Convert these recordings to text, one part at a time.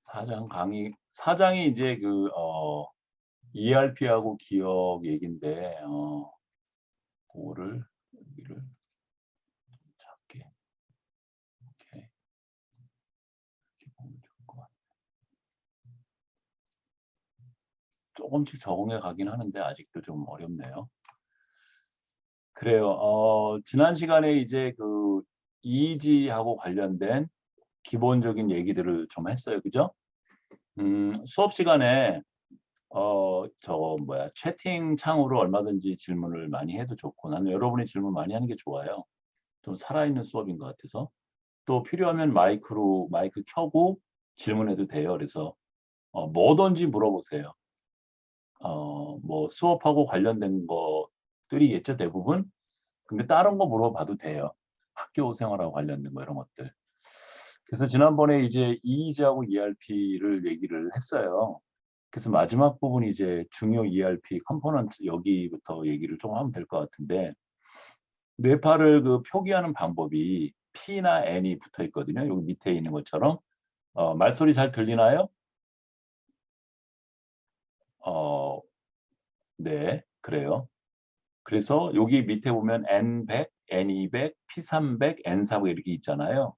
사장 강의 사장이 이제 ERP하고 기억 얘긴데 그거를 여기를 작게 이렇게 보면 좋을 것 같아요. 조금씩 적응해 가긴 하는데 아직도 좀 어렵네요. 그래요. 지난 시간에 이제 EEG하고 관련된 기본적인 얘기들을 좀 했어요. 그죠? 수업 시간에 채팅창으로 얼마든지 질문을 많이 해도 좋고 나는 여러분이 질문 많이 하는 게 좋아요. 좀 살아있는 수업인 것 같아서. 또 필요하면 마이크 켜고 질문해도 돼요. 그래서 뭐든지 물어보세요. 뭐 수업하고 관련된 것들이겠죠, 대부분. 근데 다른 거 물어봐도 돼요. 학교 생활하고 관련된 거 이런 것들. 그래서 지난번에 이제 EEG하고 ERP를 얘기를 했어요. 그래서 마지막 부분이 이제 중요 ERP 컴포넌트 여기부터 얘기를 좀 하면 될 것 같은데 뇌파를 표기하는 방법이 P나 N이 붙어 있거든요. 여기 밑에 있는 것처럼. 말소리 잘 들리나요? 어 네. 그래요. 그래서 여기 밑에 보면 N100, N200, P300, N400 이렇게 있잖아요.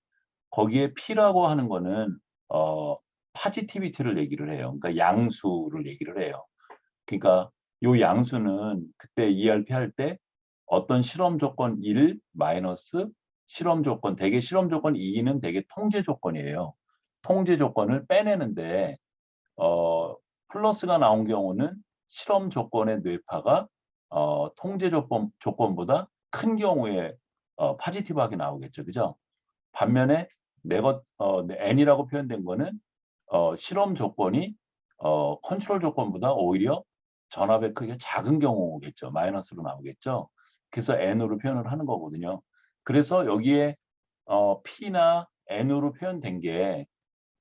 거기에 P라고 하는 거는 어 positivity를 얘기를 해요. 그러니까 양수를 얘기를 해요. 그러니까 요 양수는 그때 ERP 할 때 어떤 실험 조건 1 마이너스 실험 조건 대개 실험 조건 2는 대개 통제 조건이에요. 통제 조건을 빼내는데 플러스가 나온 경우는 실험 조건의 뇌파가 통제 조건보다 큰 경우에 포지티브하게 나오겠죠. 그죠? 반면에 N이라고 표현된 거는 실험 조건이 컨트롤 조건보다 오히려 전압의 크기가 작은 경우겠죠. 마이너스로 나오겠죠. 그래서 N으로 표현을 하는 거거든요. 그래서 여기에 P나 N으로 표현된 게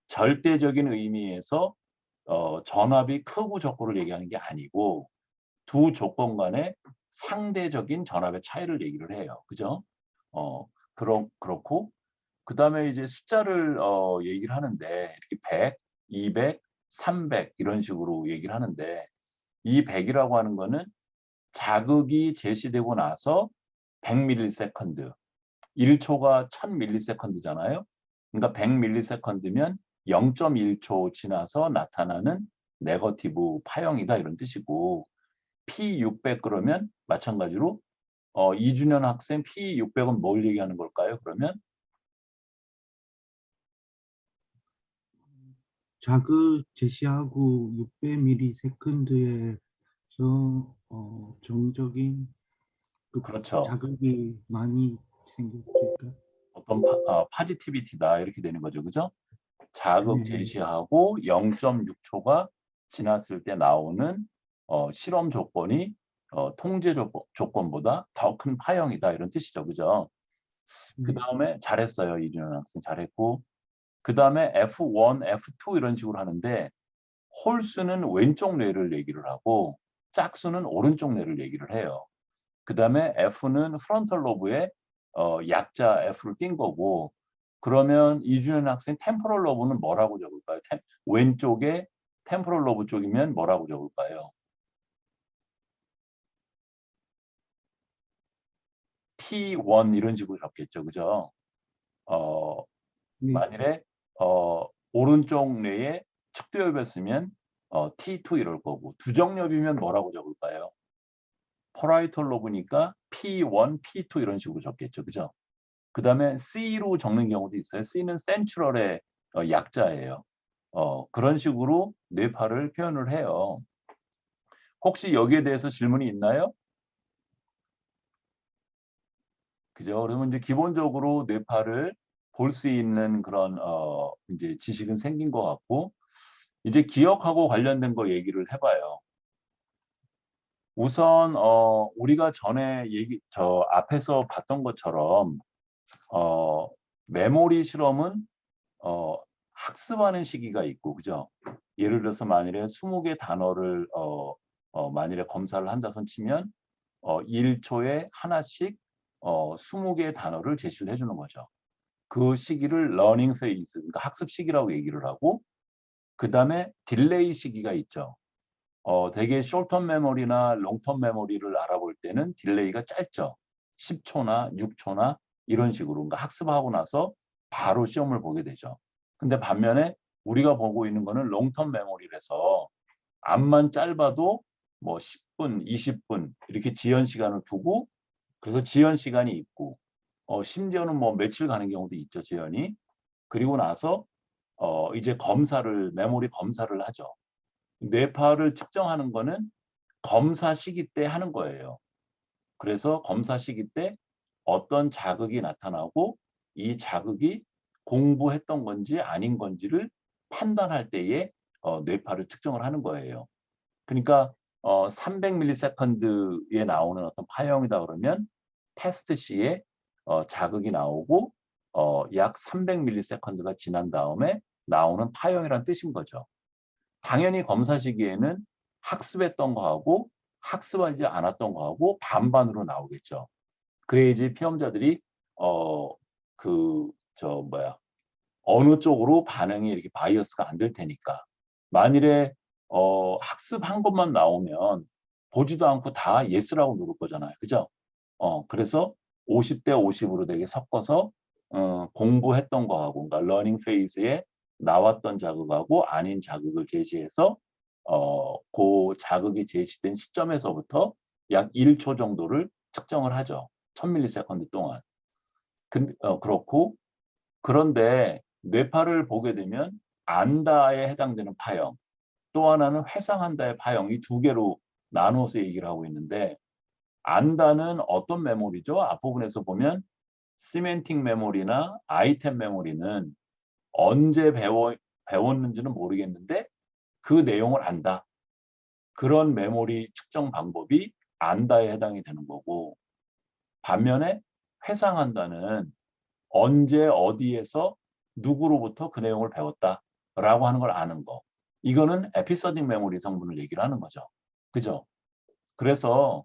절대적인 의미에서 전압이 크고 적고를 얘기하는 게 아니고 두 조건 간의 상대적인 전압의 차이를 얘기를 해요. 그죠? 그렇고 그다음에 이제 숫자를 얘기를 하는데 이렇게 100, 200, 300 이런 식으로 얘기를 하는데 이 100 이라고 하는 거는 자극이 제시되고 나서 100ms 1 초가 1000ms 잖아요. 그러니까 100ms 면 0.1초 지나서 나타나는 네거티브 파형이다 이런 뜻이고 P600 그러면 마찬가지로 이준현 학생 P600은 뭘 얘기하는 걸까요? 그러면 자극 제시하고 600ms에서 정적인 그 그렇죠. 자극이 많이 생겼을까? 어떤 파지티비티다 이렇게 되는 거죠. 그죠? 자극 네. 제시하고 0.6초가 지났을 때 나오는 실험 조건이 통제 조건보다 더 큰 파형이다 이런 뜻이죠. 그죠? 네. 그다음에 잘했어요. 이준현 학생 잘했고 그다음에 F1, F2 이런 식으로 하는데 홀수는 왼쪽 뇌를 얘기를 하고 짝수는 오른쪽 뇌를 얘기를 해요. 그다음에 F는 프론탈 로브에 약자 F를 띈 거고 그러면 이준현 학생 템포럴 로브는 뭐라고 적을까요? 왼쪽에 템포럴 로브 쪽이면 뭐라고 적을까요? T1 이런 식으로 적겠죠. 그죠? 어 네. 만일에 오른쪽 뇌에 측두엽이었으면 T2 이럴 거고 두정엽이면 뭐라고 적을까요? 퍼라이털 로브니까 P1, P2 이런 식으로 적겠죠. 그죠? 그다음에 C로 적는 경우도 있어요. C는 센트럴의 약자예요. 그런 식으로 뇌파를 표현을 해요. 혹시 여기에 대해서 질문이 있나요? 그죠? 그러면 이제 기본적으로 뇌파를 볼 수 있는 그런 인제 지식은 생긴 것 같고 이제 기억하고 관련된 거 얘기를 해 봐요. 우선 우리가 전에 앞에서 봤던 것처럼 어 메모리 실험은 어 학습하는 시기가 있고 그죠? 예를 들어서 만일에 20개 단어를 만일에 검사를 한다 손 치면 1 초에 하나씩 20 개의 단어를 제시를 해 주는 거죠. 그 시기를 러닝 페이즈 그러니까 학습 시기라고 얘기를 하고 그다음에 딜레이 시기가 있죠. 되게 숏텀 메모리나 롱텀 메모리를 알아볼 때는 딜레이가 짧죠. 10초나 6초나 이런 식으로. 그러니까 학습하고 나서 바로 시험을 보게 되죠. 근데 반면에 우리가 보고 있는 거는 롱텀 메모리라서 암만 짧아도 뭐 10분, 20분 이렇게 지연 시간을 두고 그래서 지연 시간이 있고 심지어는 뭐 며칠 가는 경우도 있죠, 지연이. 그리고 나서 이제 메모리 검사를 하죠. 뇌파를 측정하는 거는 검사 시기 때 하는 거예요. 그래서 검사 시기 때 어떤 자극이 나타나고 이 자극이 공부했던 건지 아닌 건지를 판단할 때에 뇌파를 측정을 하는 거예요. 그러니까 300ms에 나오는 어떤 파형이다 그러면 테스트 시에 자극이 나오고 약 300ms가 지난 다음에 나오는 파형이란 뜻인 거죠. 당연히 검사 시기에는 학습했던 거하고 학습하지 않았던 거하고 반반으로 나오겠죠. 그래야지 시험자들이 어느 쪽으로 반응이 이렇게 바이어스가 안 될 테니까. 만일에 학습한 것만 나오면 보지도 않고 다 예스라고 누를 거잖아요. 그죠? 그래서 50대 50으로 되게 섞어서 공부했던 거하고 그러니까 러닝 페이즈에 나왔던 자극하고 아닌 자극을 제시해서 그 자극이 제시된 시점에서부터 약 1초 정도를 측정을 하죠. 1000ms 동안. 그렇고 그런데 뇌파를 보게 되면 안다에 해당되는 파형, 또 하나는 회상한다의 파형, 이 두 개로 나누어서 얘기를 하고 있는데 안다는 어떤 메모리죠? 앞부분에서 보면 시멘틱 메모리나 아이템 메모리는 언제 배웠는지는 모르겠는데 그 내용을 안다. 그런 메모리 측정 방법이 안다에 해당이 되는 거고 반면에 회상한다는 언제 어디에서 누구로부터 그 내용을 배웠다라고 하는 걸 아는 거. 이거는 에피소딕 메모리 성분을 얘기를 하는 거죠. 그죠? 그래서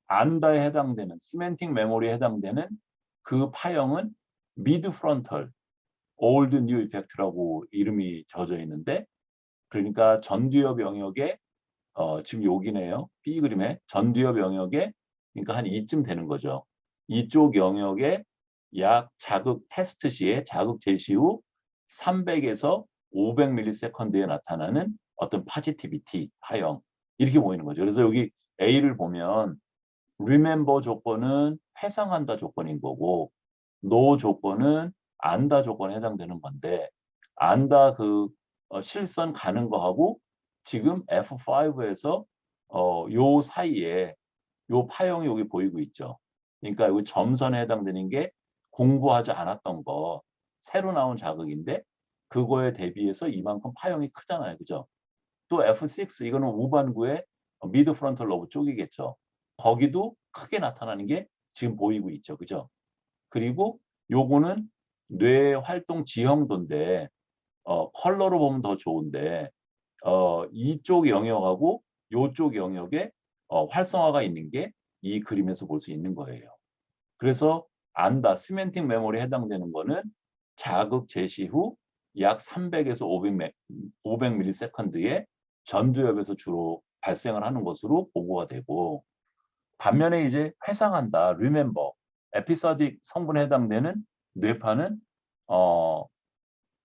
안다에 해당되는 시멘틱 메모리에 해당되는 그 파형은 미드 프론털 올드 뉴 이펙트라고 이름이 져져 있는데 그러니까 전두엽 영역에 지금 여기네요. B 그림에 전두엽 영역에 그러니까 한 이쯤 되는 거죠. 이쪽 영역에 약 자극 테스트 시에 자극 제시 후 300에서 500ms에 나타나는 어떤 파지티비티 파형 이렇게 보이는 거죠. 그래서 여기 A를 보면 remember 조건은 회상한다 조건인 거고 know 조건은 안다 조건에 해당되는 건데 안다 실선 가는 거하고 지금 F5에서 요 사이에 요 파형이 여기 보이고 있죠. 그러니까 여기 점선에 해당되는 게 공부하지 않았던 거 새로 나온 자극인데 그거에 대비해서 이만큼 파형이 크잖아요. 그죠? 또 F6 이거는 우반구의 미드 프론털 로브 쪽이겠죠. 거기도 크게 나타나는 게 지금 보이고 있죠. 그죠? 그리고 요거는 뇌 활동 지형도인데 컬러로 보면 더 좋은데 이쪽 영역하고 요쪽 영역에 활성화가 있는 게 이 그림에서 볼 수 있는 거예요. 그래서 안다, 시멘틱 메모리에 해당되는 거는 자극 제시 후 약 300에서 500ms에 전두엽에서 주로 발생을 하는 것으로 보고가 되고 반면에 이제 회상한다, remember, 에피소딕 성분에 해당되는 뇌파는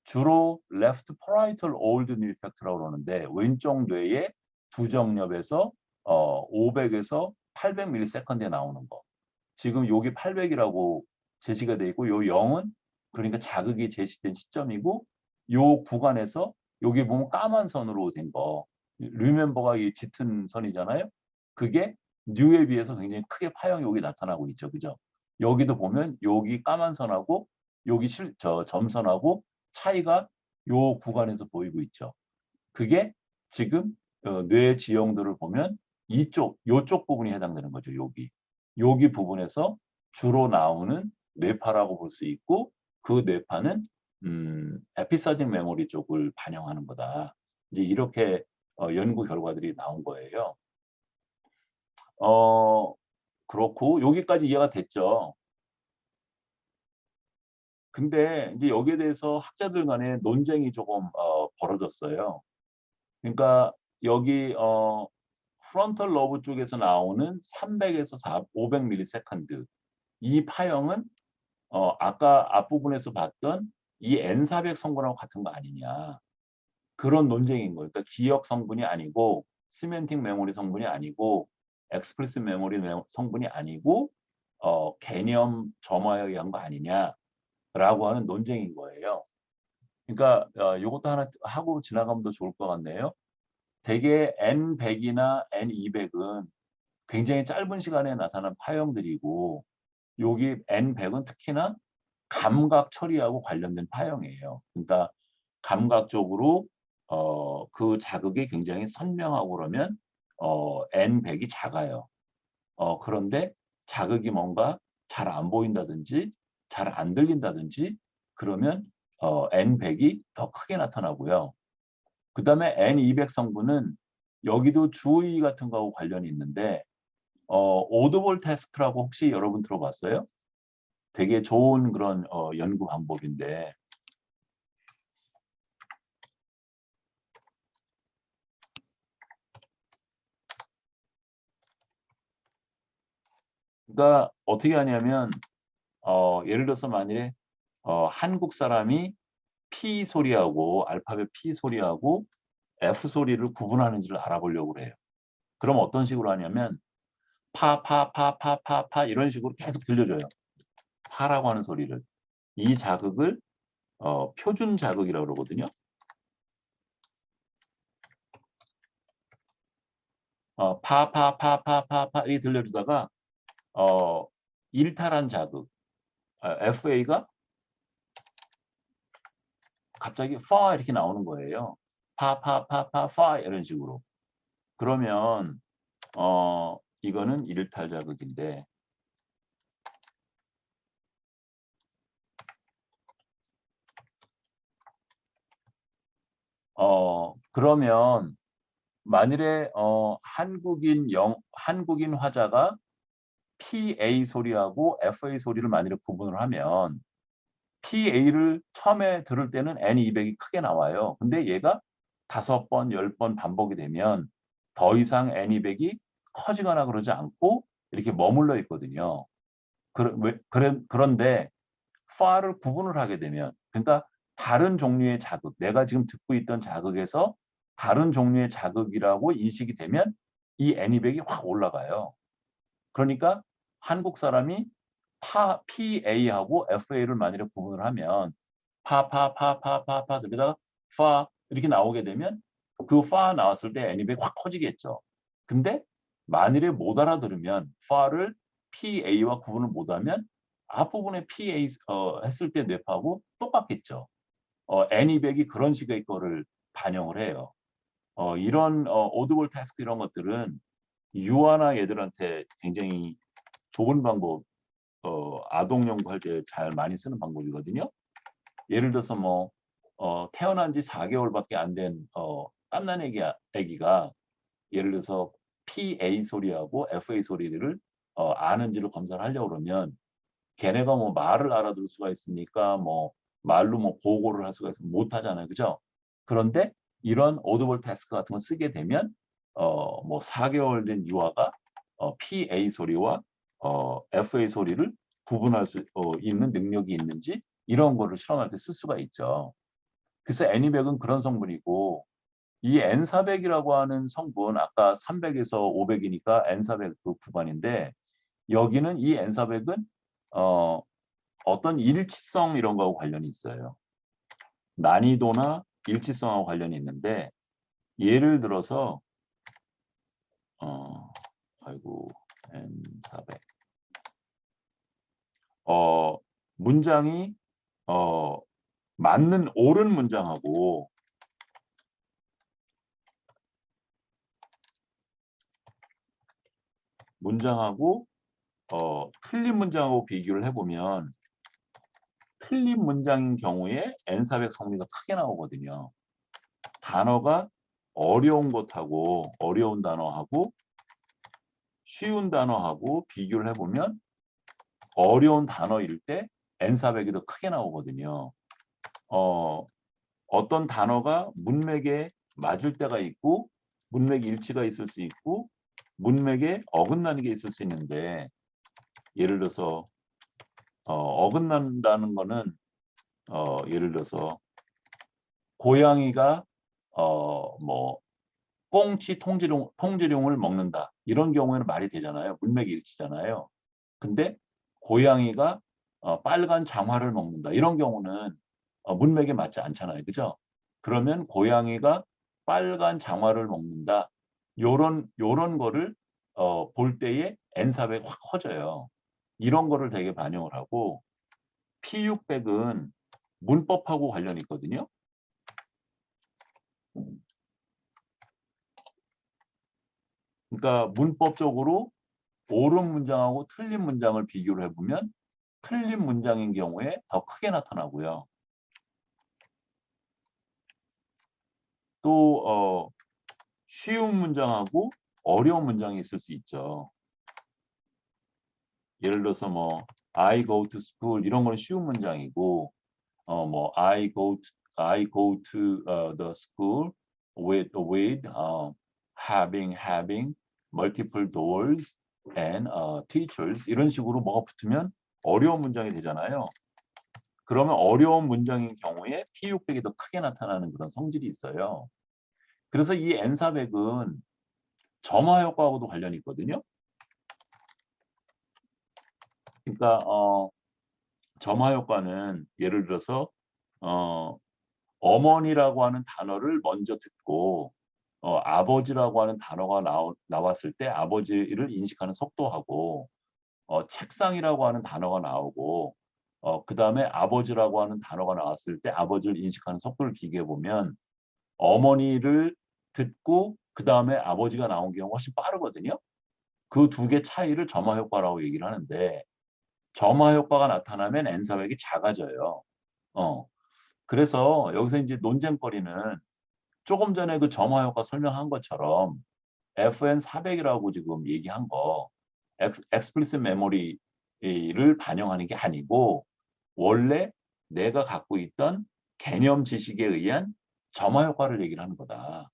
주로 left parietal old new effect라고 그러는데 왼쪽 뇌의 두 정엽에서 500에서 800ms에 나오는 거. 지금 여기 800이라고 제시가 되어 있고 요 0은 그러니까 자극이 제시된 시점이고 요 구간에서 여기 보면 까만 선으로 된 거. 리멤버가 이 짙은 선이잖아요. 그게 뉴에 비해서 굉장히 크게 파형이 여기 나타나고 있죠. 그죠? 여기도 보면 여기 까만 선하고 여기 점선하고 차이가 요 구간에서 보이고 있죠. 그게 지금 뇌 지형들을 보면 요쪽 부분이 해당되는 거죠. 여기 부분에서 주로 나오는 뇌파라고 볼 수 있고 그 뇌파는 에피소딕 메모리 쪽을 반영하는 거다. 이제 이렇게 연구 결과들이 나온 거예요. 그렇고 여기까지 이해가 됐죠. 근데 이제 여기에 대해서 학자들 간에 논쟁이 조금 벌어졌어요. 그러니까 여기 프론털 로브 쪽에서 나오는 300에서 500ms 이 파형은 아까 앞부분에서 봤던 이 N400 성분하고 같은 거 아니냐. 그런 논쟁인 거예요. 그러니까 기억 성분이 아니고 시멘틱 메모리 성분이 아니고 엑스프레스 메모리 성분이 아니고 개념 점화에 의한 거 아니냐라고 하는 논쟁인 거예요. 그러니까 이것도 하나 하고 지나가면 더 좋을 것 같네요. 대개 N100이나 N200은 굉장히 짧은 시간에 나타난 파형들이고 여기 N100은 특히나 감각 처리하고 관련된 파형이에요. 그러니까 감각적으로 그 자극이 굉장히 선명하고 그러면 N100이 작아요. 그런데 자극이 뭔가 잘 안 보인다든지 잘 안 들린다든지 그러면 N100이 더 크게 나타나고요. 그다음에 N200 성분은 여기도 주의 같은 거하고 관련이 있는데 오드볼 테스트라고 혹시 여러분 들어봤어요? 되게 좋은 그런 연구 방법인데 그러니까 어떻게 하냐면 예를 들어서 만일에 한국 사람이 P 소리하고 알파벳 P 소리하고 F 소리를 구분하는지를 알아보려고 그래요. 그럼 어떤 식으로 하냐면 파, 파, 파, 파, 파, 파 이런 식으로 계속 들려줘요. 파라고 하는 소리를. 이 자극을 표준 자극이라고 그러거든요. 파, 파, 파, 파, 파, 파 이렇게 들려주다가 일탈한 자극, FA가 갑자기 파 이렇게 나오는 거예요. 파, 파, 파, 파, 파 이런 식으로. 그러면 이거는 일탈 자극인데 그러면 만일에 한국인 화자가 PA 소리하고 FA 소리를 만일에 구분을 하면 PA를 처음에 들을 때는 N200이 크게 나와요. 근데 얘가 5번, 10번 반복이 되면 더 이상 N200이 커지거나 그러지 않고 이렇게 머물러 있거든요. 그런데 파를 구분을 하게 되면 그러니까 다른 종류의 자극, 내가 지금 듣고 있던 자극에서 다른 종류의 자극이라고 인식이 되면 이 N200이 확 올라가요. 그러니까 한국 사람이 PA하고 FA를 만일에 구분을 하면 파 들으다가 파 이렇게 나오게 되면 그 파 나왔을 때 N이 확 커지겠죠. 근데 만일에 못 알아들으면 파를 PA와 구분을 못하면 앞부분에 PA 했을 때 뇌파하고 똑같겠죠. N200이 그런 식의 거를 반영을 해요. 이런 오드볼 태스크 이런 것들은 유아나 얘들한테 굉장히 좋은 방법, 아동 연구할 때 잘 많이 쓰는 방법이거든요. 예를 들어서 뭐 태어난 지 4개월밖에 안 된 갓난 애기가 예를 들어서 PA 소리하고 FA 소리를 아는지를 검사를 하려고 그러면 걔네가 뭐 말을 알아들을 수가 있습니까? 뭐 말로 뭐 보고를 할 수가 있으면 못 하잖아요. 그죠? 그런데 이런 오드볼 태스크 같은 거 쓰게 되면 뭐 4개월 된 유아가 PA 소리와 FA 소리를 구분할 수 있는 능력이 있는지 이런 거를 실험할 때 쓸 수가 있죠. 그래서 애니백은 그런 성분이고 이 N400이라고 하는 성분 아까 300에서 500이니까 N400 그 구간인데 여기는 이 N400은 어떤 일치성 이런 거하고 관련이 있어요. 난이도나 일치성하고 관련이 있는데 예를 들어서 아이고 N400 문장이 맞는 옳은 문장하고 틀린 문장하고 비교를 해보면 틀린 문장인 경우에 N400 성미가 크게 나오거든요. 단어가 어려운 것하고 어려운 단어하고 쉬운 단어하고 비교를 해보면 어려운 단어일 때 N400이 더 크게 나오거든요. 어떤 단어가 문맥에 맞을 때가 있고 문맥 일치가 있을 수 있고 문맥에 어긋나는 게 있을 수 있는데 예를 들어서 어긋난다는 거는 예를 들어서 고양이가 뭐 꽁치 통지룡을 먹는다. 이런 경우에는 말이 되잖아요. 문맥이 일치잖아요. 근데 고양이가 빨간 장화를 먹는다. 이런 경우는 문맥에 맞지 않잖아요. 그죠? 그러면 고양이가 빨간 장화를 먹는다. 요런 거를 볼 때에 N사백이 확 커져요. 이런 거를 되게 반영을 하고 P600은 문법하고 관련이 있거든요. 그러니까 문법적으로 옳은 문장하고 틀린 문장을 비교를 해보면 틀린 문장인 경우에 더 크게 나타나고요. 또 쉬운 문장하고 어려운 문장이 있을 수 있죠. 예를 들어서 뭐 I go to school 이런 건 쉬운 문장이고 뭐 I go to the school with having multiple doors and teachers 이런 식으로 뭐가 붙으면 어려운 문장이 되잖아요. 그러면 어려운 문장인 경우에 P600이 더 크게 나타나는 그런 성질이 있어요. 그래서 이 N400은 점화 효과하고도 관련이 있거든요. 그러니까 점화 효과는 예를 들어서 어머니라고 하는 단어를 먼저 듣고 아버지라고 하는 단어가 나왔을 때 아버지를 인식하는 속도하고 책상이라고 하는 단어가 나오고 그다음에 아버지라고 하는 단어가 나왔을 때 아버지를 인식하는 속도를 비교해 보면 어머니를 듣고 그다음에 아버지가 나온 경우가 훨씬 빠르거든요. 그 두 개 차이를 점화 효과라고 얘기를 하는데 점화 효과가 나타나면 N사백이 작아져요. 그래서 여기서 이제 논쟁거리는 조금 전에 그 점화 효과 설명한 것처럼 FN400이라고 지금 얘기한 거 explicit memory를 반영하는 게 아니고 원래 내가 갖고 있던 개념 지식에 의한 점화 효과를 얘기를 하는 거다.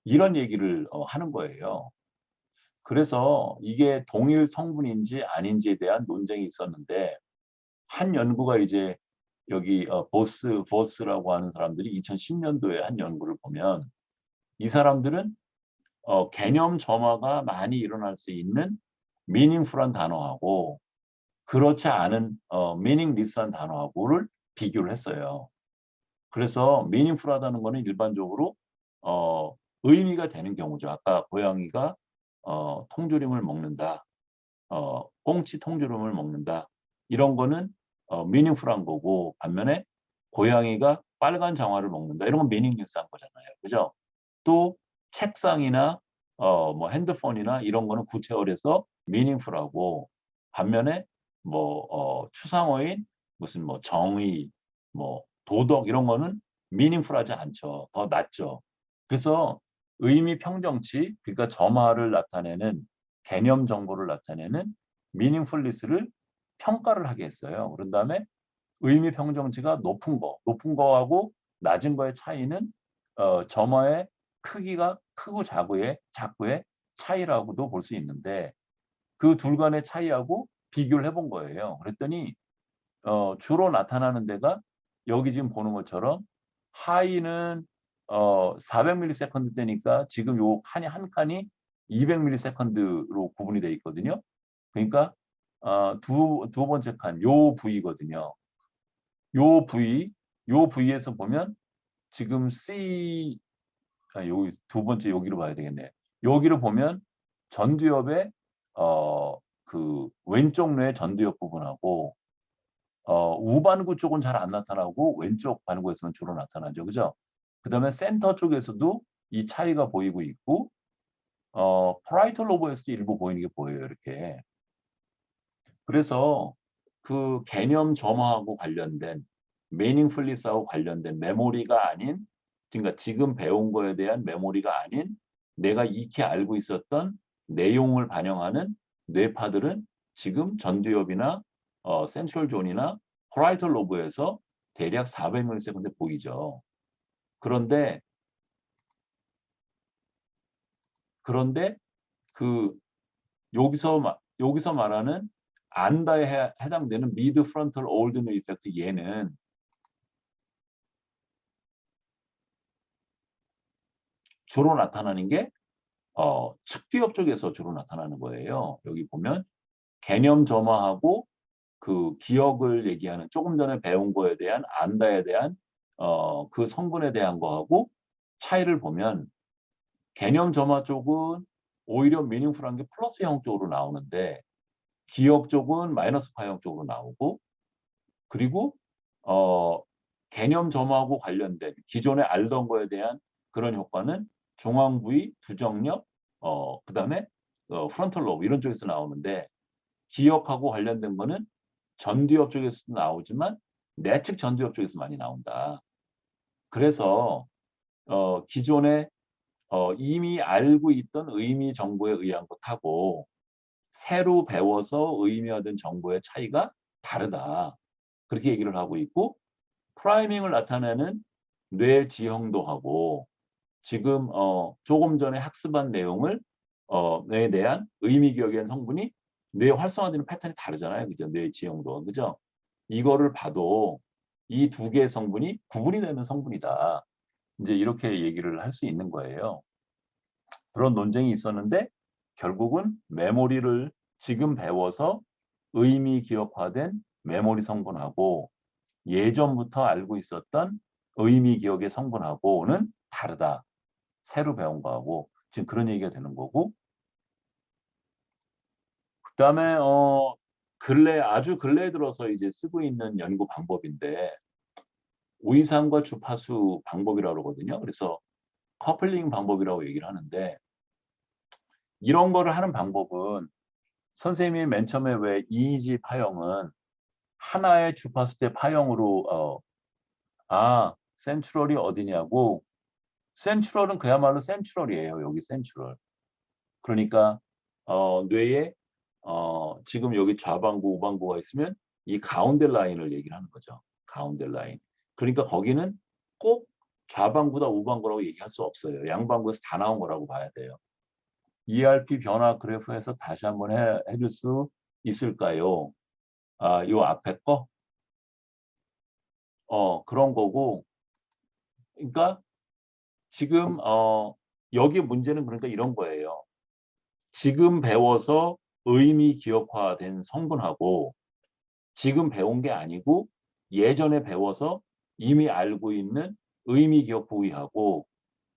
이런 얘기를 하는 거예요. 그래서 이게 동일 성분인지 아닌지에 대한 논쟁이 있었는데 한 연구가 이제 여기 보스라고 하는 사람들이 2010년도에 한 연구를 보면 이 사람들은 개념 점화가 많이 일어날 수 있는 meaningful한 단어하고 그렇지 않은 meaningless한 단어하고를 비교를 했어요. 그래서 meaningful하다는 거는 일반적으로 의미가 되는 경우죠. 아까 고양이가 통조림을 먹는다. 꽁치 통조림을 먹는다. 이런 거는 meaningful한 거고 반면에 고양이가 빨간 장화를 먹는다. 이런 건 meaningless한 거잖아요. 그죠? 또 책상이나 뭐 핸드폰이나 이런 거는 구체어에서 meaningful하고 반면에 뭐 추상어인 무슨 뭐 정의, 뭐 도덕 이런 거는 meaningful하지 않죠. 더 낮죠. 그래서 의미 평정치, 그러니까 점화를 나타내는 개념 정보를 나타내는 meaningfulness를 평가를 하게 했어요. 그런 다음에 의미 평정치가 높은 거하고 낮은 거의 차이는 점화의 크기가 크고 작고의 차이라고도 볼 수 있는데 그 둘 간의 차이하고 비교를 해본 거예요. 그랬더니 주로 나타나는 데가 여기 지금 보는 것처럼 하이는 400ms 대니까 지금 요 칸이 한 칸이 200ms로 구분이 되어 있거든요. 그러니까 두 번째 칸 요 부위거든요. 요 부위에서 보면 지금 여기 두 번째 여기로 봐야 되겠네. 여기로 보면 전두엽의 그 왼쪽 뇌 전두엽 부분하고 우반구 쪽은 잘 안 나타나고 왼쪽 반구에서는 주로 나타나죠. 그죠? 그다음에 센터 쪽에서도 이 차이가 보이고 있고 프라이털 로브에서도 일부 보이는 게 보여요. 이렇게. 그래서 그 개념 점화하고 관련된 meaningfulness하고 관련된 메모리가 아닌 그러니까 지금 배운 거에 대한 메모리가 아닌 내가 익히 알고 있었던 내용을 반영하는 뇌파들은 지금 전두엽이나 센트럴 존이나 프라이털 로브에서 대략 400ms 보이죠. 그런데 그런데 그 여기서 말하는 안다에 해당되는 미드 프론털 올드너 이펙트 얘는 주로 나타나는 게 측뒤옆 쪽에서 주로 나타나는 거예요. 여기 보면 개념 점화하고 그 기억을 얘기하는 조금 전에 배운 거에 대한 안다에 대한 그 성분에 대한 거하고 차이를 보면 개념 점화 쪽은 오히려 미닝풀한 게 플러스형 쪽으로 나오는데 기억 쪽은 마이너스 파형 쪽으로 나오고 그리고 개념 점화하고 관련된 기존에 알던 거에 대한 그런 효과는 중앙부위, 두정력, 그다음에 프론털 로브 이런 쪽에서 나오는데 기억하고 관련된 거는 전두엽 쪽에서도 나오지만 내측 전두엽 쪽에서 많이 나온다. 그래서 기존에 이미 알고 있던 의미 정보에 의한 것하고 새로 배워서 의미하던 정보의 차이가 다르다. 그렇게 얘기를 하고 있고 프라이밍을 나타내는 뇌 지형도하고 지금 조금 전에 학습한 내용을 에 대한 의미 기억에 대한 성분이 뇌 활성화되는 패턴이 다르잖아요. 그죠? 뇌 지형도. 그죠? 이거를 봐도 이 두 개의 성분이 구분이 되는 성분이다. 이제 이렇게 얘기를 할 수 있는 거예요. 그런 논쟁이 있었는데 결국은 메모리를 지금 배워서 의미 기억화된 메모리 성분하고 예전부터 알고 있었던 의미 기억의 성분하고는 다르다. 새로 배운 거하고 지금 그런 얘기가 되는 거고 그다음에 아주 근래에 들어서 이제 쓰고 있는 연구 방법인데 오이상과 주파수 방법이라고 그러거든요. 그래서 커플링 방법이라고 얘기를 하는데 이런 거를 하는 방법은 선생님이 맨 처음에 왜 EEG 파형은 하나의 주파수대 파형으로 센트럴이 어디냐고 센트럴은 그야말로 센트럴이에요. 여기 센트럴. 그러니까 뇌에 지금 여기 좌방구, 우방구가 있으면 이 가운데 라인을 얘기를 하는 거죠. 가운데 라인. 그러니까 거기는 꼭 좌방구다 우방구라고 얘기할 수 없어요. 양방구에서 다 나온 거라고 봐야 돼요. ERP 변화 그래프에서 다시 한번 해줄 수 있을까요? 요 앞에 거? 그런 거고. 그러니까 지금 여기 문제는 그러니까 이런 거예요. 지금 배워서 의미 기억화된 성분하고 지금 배운 게 아니고 예전에 배워서 이미 알고 있는 의미 기억 부위하고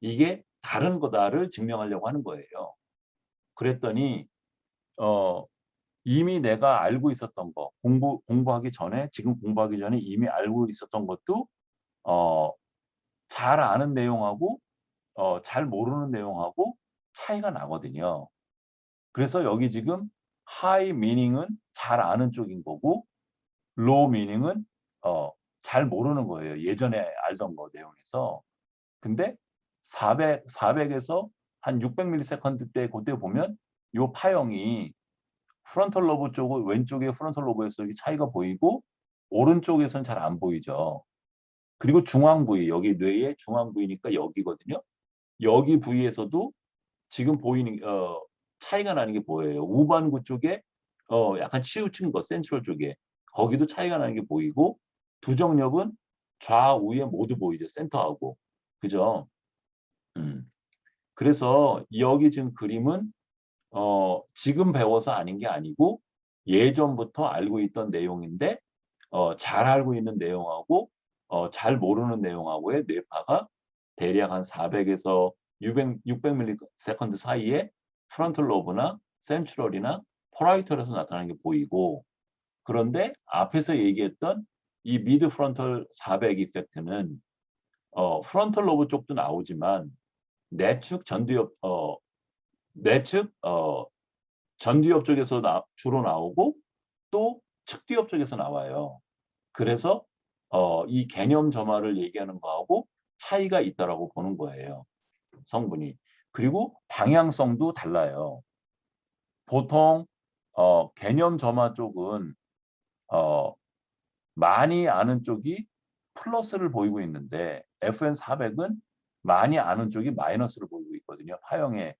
이게 다른 거다를 증명하려고 하는 거예요. 그랬더니 이미 내가 알고 있었던 거 공부하기 전에 지금 공부하기 전에 이미 알고 있었던 것도 잘 아는 내용하고 잘 모르는 내용하고 차이가 나거든요. 그래서 여기 지금 high meaning은 잘 아는 쪽인 거고 low meaning은 잘 모르는 거예요. 예전에 알던 거 내용에서. 근데 400에서 한 600ms 때 그때 보면 요 파형이 프론털 로브 쪽은 왼쪽에 프론털 로브에서 여기 차이가 보이고 오른쪽에서는 잘 안 보이죠. 그리고 중앙 부위 여기 뇌의 중앙 부위니까 여기거든요. 여기 부위에서도 지금 보이는 차이가 나는 게 보여요. 우반구 쪽에 약간 치우친 거 센트럴 쪽에 거기도 차이가 나는 게 보이고 두정력은 좌우에 모두 보이죠. 센터하고. 그죠? 그래서 여기 지금 그림은 지금 배워서 아닌 게 아니고 예전부터 알고 있던 내용인데 잘 알고 있는 내용하고 잘 모르는 내용하고의 뇌파가 대략 한 400에서 600ms 사이에 프론털 로브나 센트럴이나 포라이털에서 나타나는 게 보이고 그런데 앞에서 얘기했던 이 미드 프론털 400 이펙트는 프론털 로브 쪽도 나오지만 내측 전두엽 쪽에서 주로 나오고 또 측두엽 쪽에서 나와요. 그래서 이 개념 점화를 얘기하는 거하고 차이가 있다라고 보는 거예요. 성분이. 그리고 방향성도 달라요. 보통 개념 점화 쪽은 많이 아는 쪽이 플러스를 보이고 있는데 FN400은 많이 아는 쪽이 마이너스를 보이고 있거든요. 파형의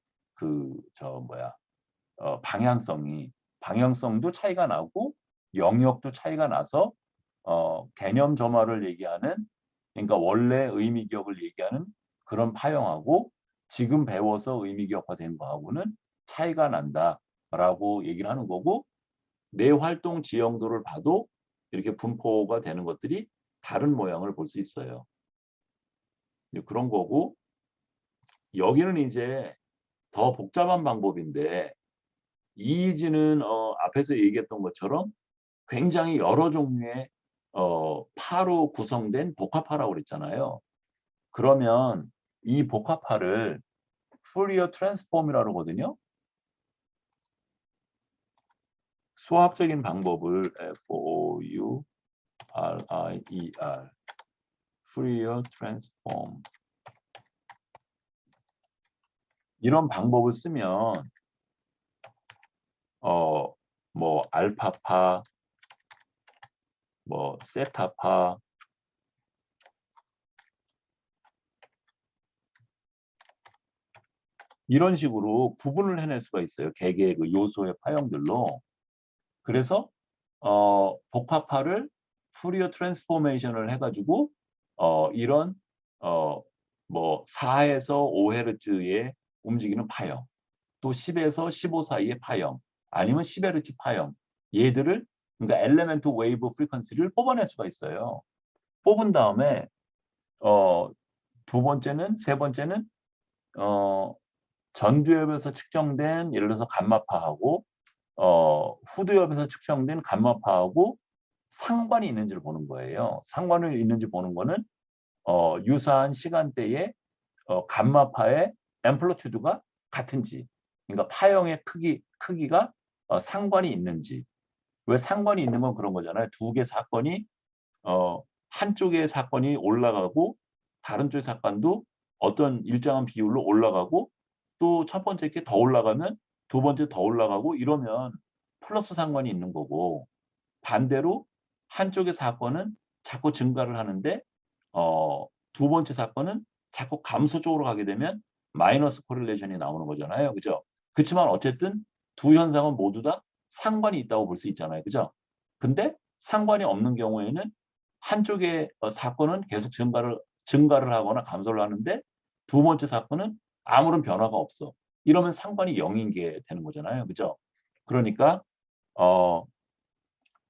방향성도 차이가 나고 영역도 차이가 나서 개념 점화를 얘기하는, 그러니까 원래 의미 기억을 얘기하는 그런 파형하고 지금 배워서 의미 기억화된 거하고는 차이가 난다라고 얘기를 하는 거고, 내 활동 지형도를 봐도 이렇게 분포가 되는 것들이 다른 모양을 볼 수 있어요. 그런 거고, 여기는 이제 더 복잡한 방법인데, 이의지는 앞에서 얘기했던 것처럼 굉장히 여러 종류의 파로 구성된 복합파라고 그랬잖아요. 그러면 이 복합파를 푸리어 트랜스폼이라고 하거든요. 수학적인 방법을 F-O-U-R-I-E-R 푸리어 트랜스폼, 이런 방법을 쓰면 뭐 알파파, 뭐 세타파, 이런 식으로 구분을 해낼 수가 있어요. 개개의 그 요소의 파형들로. 그래서 복합파를 푸리어 트랜스포메이션을 해가지고 이런 뭐 4에서 5Hz의 움직이는 파형, 또 10에서 15 사이의 파형, 아니면 10Hz 파형, 얘들을, 그러니까 엘레멘트 웨이브 프리퀀시를 뽑아낼 수가 있어요. 뽑은 다음에 세 번째는 전두엽에서 측정된, 예를 들어서 감마파하고 후두엽에서 측정된 감마파하고 상관이 있는지를 보는 거예요. 상관이 있는지 보는 거는 유사한 시간대에 감마파의 앰플리튜드가 같은지, 그러니까 파형의 크기가 상관이 있는지. 왜 상관이 있는 건 그런 거잖아요. 두 개 사건이 한쪽의 사건이 올라가고 다른 쪽의 사건도 어떤 일정한 비율로 올라가고, 또 첫 번째 게 더 올라가면 두 번째 더 올라가고, 이러면 플러스 상관이 있는 거고, 반대로 한쪽의 사건은 자꾸 증가를 하는데 두 번째 사건은 자꾸 감소 쪽으로 가게 되면 마이너스 코릴레이션이 나오는 거잖아요. 그죠? 그렇지만 어쨌든 두 현상은 모두 다 상관이 있다고 볼 수 있잖아요. 그죠? 근데 상관이 없는 경우에는 한쪽의 사건은 계속 증가를 하거나 감소를 하는데 두 번째 사건은 아무런 변화가 없어. 이러면 상관이 0인 게 되는 거잖아요. 그죠? 그러니까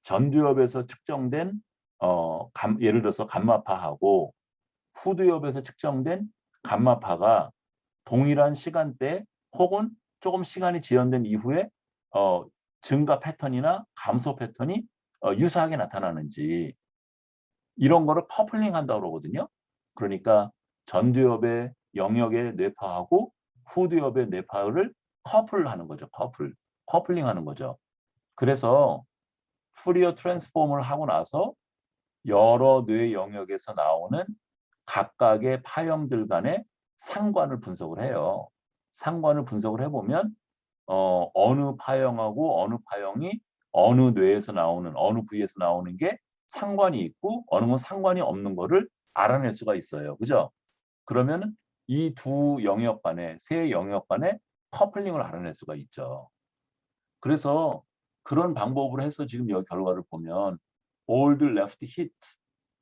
전두엽에서 측정된 예를 들어서 감마파하고 후두엽에서 측정된 감마파가 동일한 시간대 혹은 조금 시간이 지연된 이후에 증가 패턴이나 감소 패턴이 유사하게 나타나는지, 이런 거를 커플링 한다고 그러거든요. 그러니까 전두엽의 영역의 뇌파하고 후두엽의 뇌파를 커플하는 거죠. 커플링 하는 거죠. 그래서 푸리어 트랜스폼을 하고 나서 여러 뇌 영역에서 나오는 각각의 파형들 간의 상관을 분석을 해요. 상관을 분석을 해보면 어느 파형하고 어느 파형이 어느 뇌에서 나오는, 어느 부위에서 나오는 게 상관이 있고 어느 건 상관이 없는 거를 알아낼 수가 있어요. 그죠? 그러면 이 두 영역 간의, 세 영역 간의 커플링을 알아낼 수가 있죠. 그래서 그런 방법으로 해서 지금 여기 결과를 보면 old left hit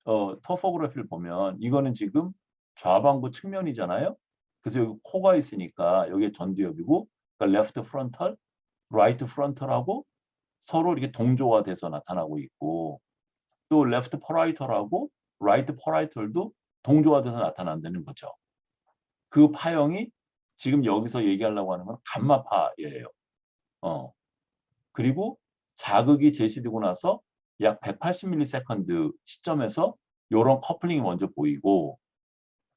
토포그래피를 보면 이거는 지금 좌방부 측면이잖아요. 그래서 여기 코가 있으니까 여기에 전두엽이고, 그러니까 left frontal, right frontal하고 서로 이렇게 동조가 돼서 나타나고 있고, 또 left parietal하고 right parietal도 동조가 돼서 나타난다는 거죠. 그 파형이 지금 여기서 얘기하려고 하는 건 감마파예요. 그리고 자극이 제시되고 나서 약 180ms 시점에서 이런 커플링이 먼저 보이고,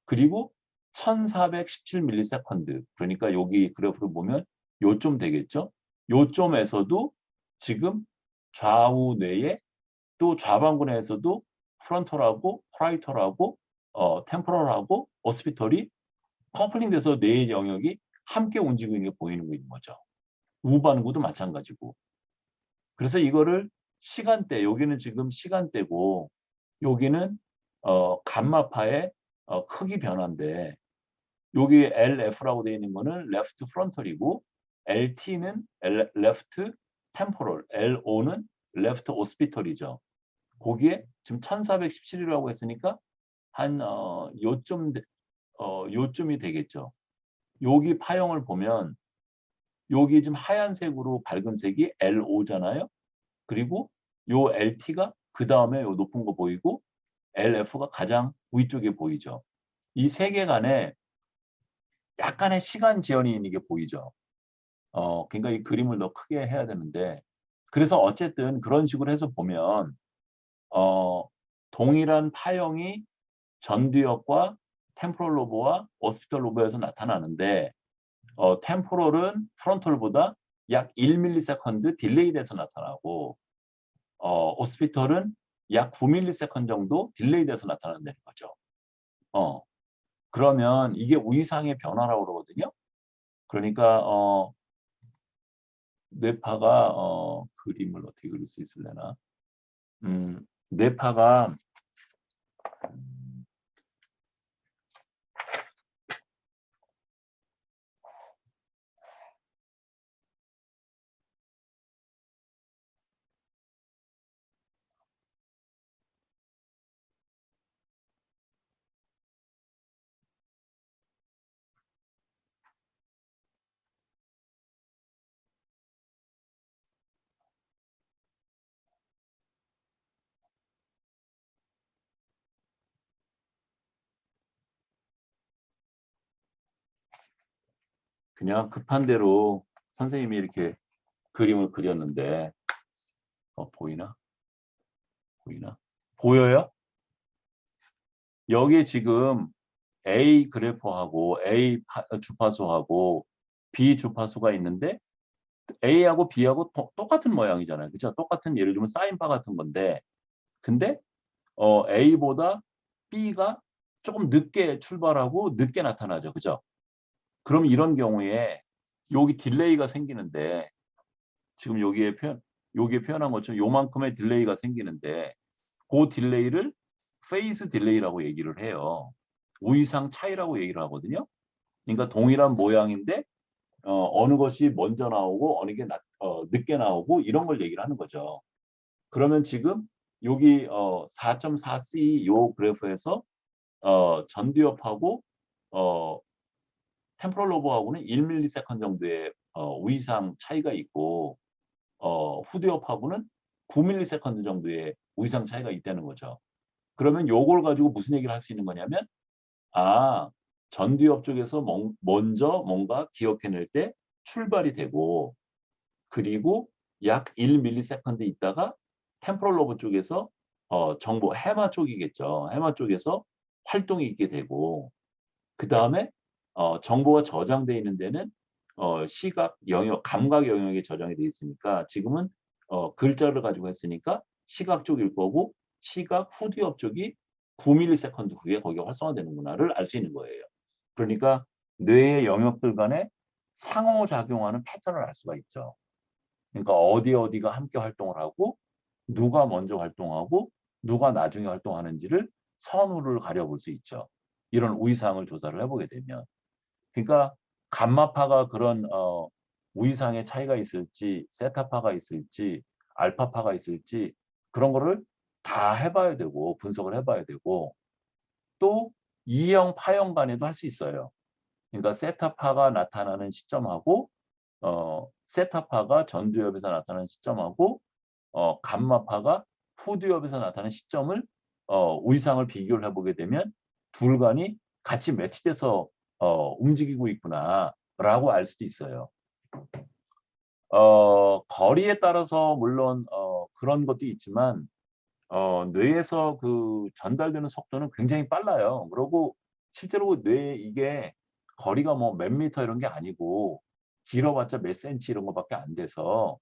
그리고 1417ms, 그러니까 여기 그래프를 보면 요점 되겠죠. 요점에서도 지금 좌우 뇌에, 또 좌방구 내에서도 프론털하고 파라이털하고 템포럴하고 오스피털이 커플링 돼서 뇌의 영역이 함께 움직이는 게 보이는 거죠. 우반구도 마찬가지고. 그래서 이거를 시간대, 여기는 지금 시간대고 여기는 감마파의 크기 변화인데, 여기 LF라고 되어 있는 거는 레프트 프론털이고 LT는 레프트 템포럴, LO는 레프트 오스피털이죠. 거기에 지금 1417이라고 했으니까 한 요쯤이 되겠죠. 여기 파형을 보면 여기 지금 하얀색으로 밝은 색이 LO잖아요. 그리고 요 LT가 그 다음에 요 높은 거 보이고 LF가 가장 위쪽에 보이죠. 이 세 개 간에 약간의 시간 지연이 있는 게 보이죠. 그러니까 이 그림을 더 크게 해야 되는데 그래서 어쨌든 그런 식으로 해서 보면 동일한 파형이 전두엽과 템포럴 로브와 오스피털 로브에서 나타나는데 템포럴은 프론털보다 약 1ms 딜레이 돼서 나타나고 오스피털은 약 9ms 정도 딜레이 돼서 나타난다는 거죠. 그러면 이게 위상의 변화라고 그러거든요. 그러니까 뇌파가 그림을 어떻게 그릴 수 있을래나? 뇌파가 그냥 급한 대로 선생님이 이렇게 그림을 그렸는데 보이나? 보이나? 보여요? 여기에 지금 A 그래프하고 A 주파수하고 B 주파수가 있는데 A하고 B하고 똑같은 모양이잖아요. 그렇죠? 똑같은 예를 들면 사인바 같은 건데 근데 A보다 B가 조금 늦게 출발하고 늦게 나타나죠. 그죠? 그럼 이런 경우에 여기 딜레이가 생기는데 지금 여기에 표현한 것처럼 요만큼의 딜레이가 생기는데 그 딜레이를 페이스 딜레이라고 얘기를 해요. 우이상 차이라고 얘기를 하거든요. 그러니까 동일한 모양인데 어느 것이 먼저 나오고 어느 게 늦게 나오고 이런 걸 얘기를 하는 거죠. 그러면 지금 여기 4.4C 요 그래프에서 전두엽하고 템포럴 로브하고는 1ms 정도의 우이상 차이가 있고 후두엽하고는 9ms 정도의 우이상 차이가 있다는 거죠. 그러면 요걸 가지고 무슨 얘기를 할 수 있는 거냐면 전두엽 쪽에서 먼저 뭔가 기억해낼 때 출발이 되고 그리고 약 1ms 있다가 템포럴 로브 쪽에서 정보 해마 쪽이겠죠. 해마 쪽에서 활동이 있게 되고 그 다음에 정보가 저장되어 있는 데는 시각 영역, 감각 영역에 저장이 되어 있으니까 지금은 글자를 가지고 했으니까 시각 쪽일 거고 시각 후두엽 쪽이 9ms 후에 거기가 활성화되는구나를 알 수 있는 거예요. 그러니까 뇌의 영역들 간에 상호작용하는 패턴을 알 수가 있죠. 그러니까 어디가 함께 활동을 하고 누가 먼저 활동하고 누가 나중에 활동하는지를 선후를 가려볼 수 있죠. 이런 우이상을 조사를 해보게 되면. 그러니까 감마파가 그런 우이상의 차이가 있을지 세타파가 있을지 알파파가 있을지 그런 거를 다 해봐야 되고 분석을 해봐야 되고 또 이형 파형 간에도 할 수 있어요. 그러니까 세타파가 나타나는 시점하고 세타파가 전두엽에서 나타나는 시점하고 감마파가 후두엽에서 나타나는 시점을 우이상을 비교를 해보게 되면 둘 간이 같이 매치돼서 움직이고 있구나라고 알 수도 있어요. 거리에 따라서 물론 그런 것도 있지만 뇌에서 그 전달되는 속도는 굉장히 빨라요. 그리고 실제로 뇌에 이게 거리가 뭐 몇 미터 이런 게 아니고 길어봤자 몇 센치 이런 거밖에 안 돼서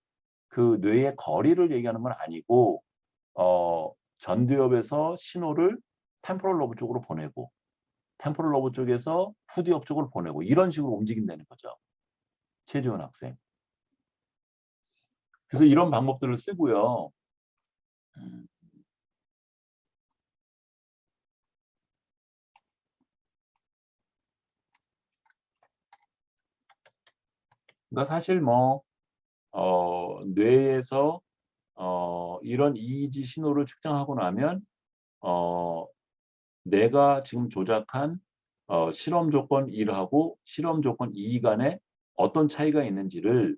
그 뇌의 거리를 얘기하는 건 아니고 전두엽에서 신호를 템포럴 로브 쪽으로 보내고 템포럴 로브 쪽에서 후두엽 쪽으로 보내고 이런 식으로 움직인다는 거죠. 최지원 학생. 그래서 이런 방법들을 쓰고요. 그러니까 사실 뭐 뇌에서 이런 EEG 신호를 측정하고 나면 어 내가 지금 조작한 실험 조건 1하고 실험 조건 2 간에 어떤 차이가 있는지를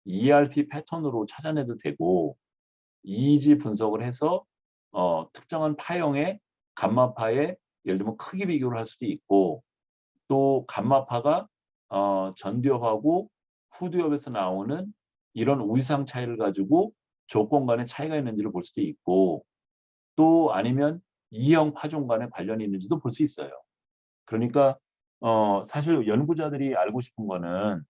ERP 패턴으로 찾아내도 되고 EEG 분석을 해서 특정한 파형의 감마파의 예를 들면 크기 비교를 할 수도 있고 또 감마파가 전두엽하고 후두엽에서 나오는 이런 위상 차이를 가지고 조건 간의 차이가 있는지를 볼 수도 있고 또 아니면 이형 파종 간에 관련이 있는지도 볼 수 있어요. 그러니까 사실 연구자들이 알고 싶은 거는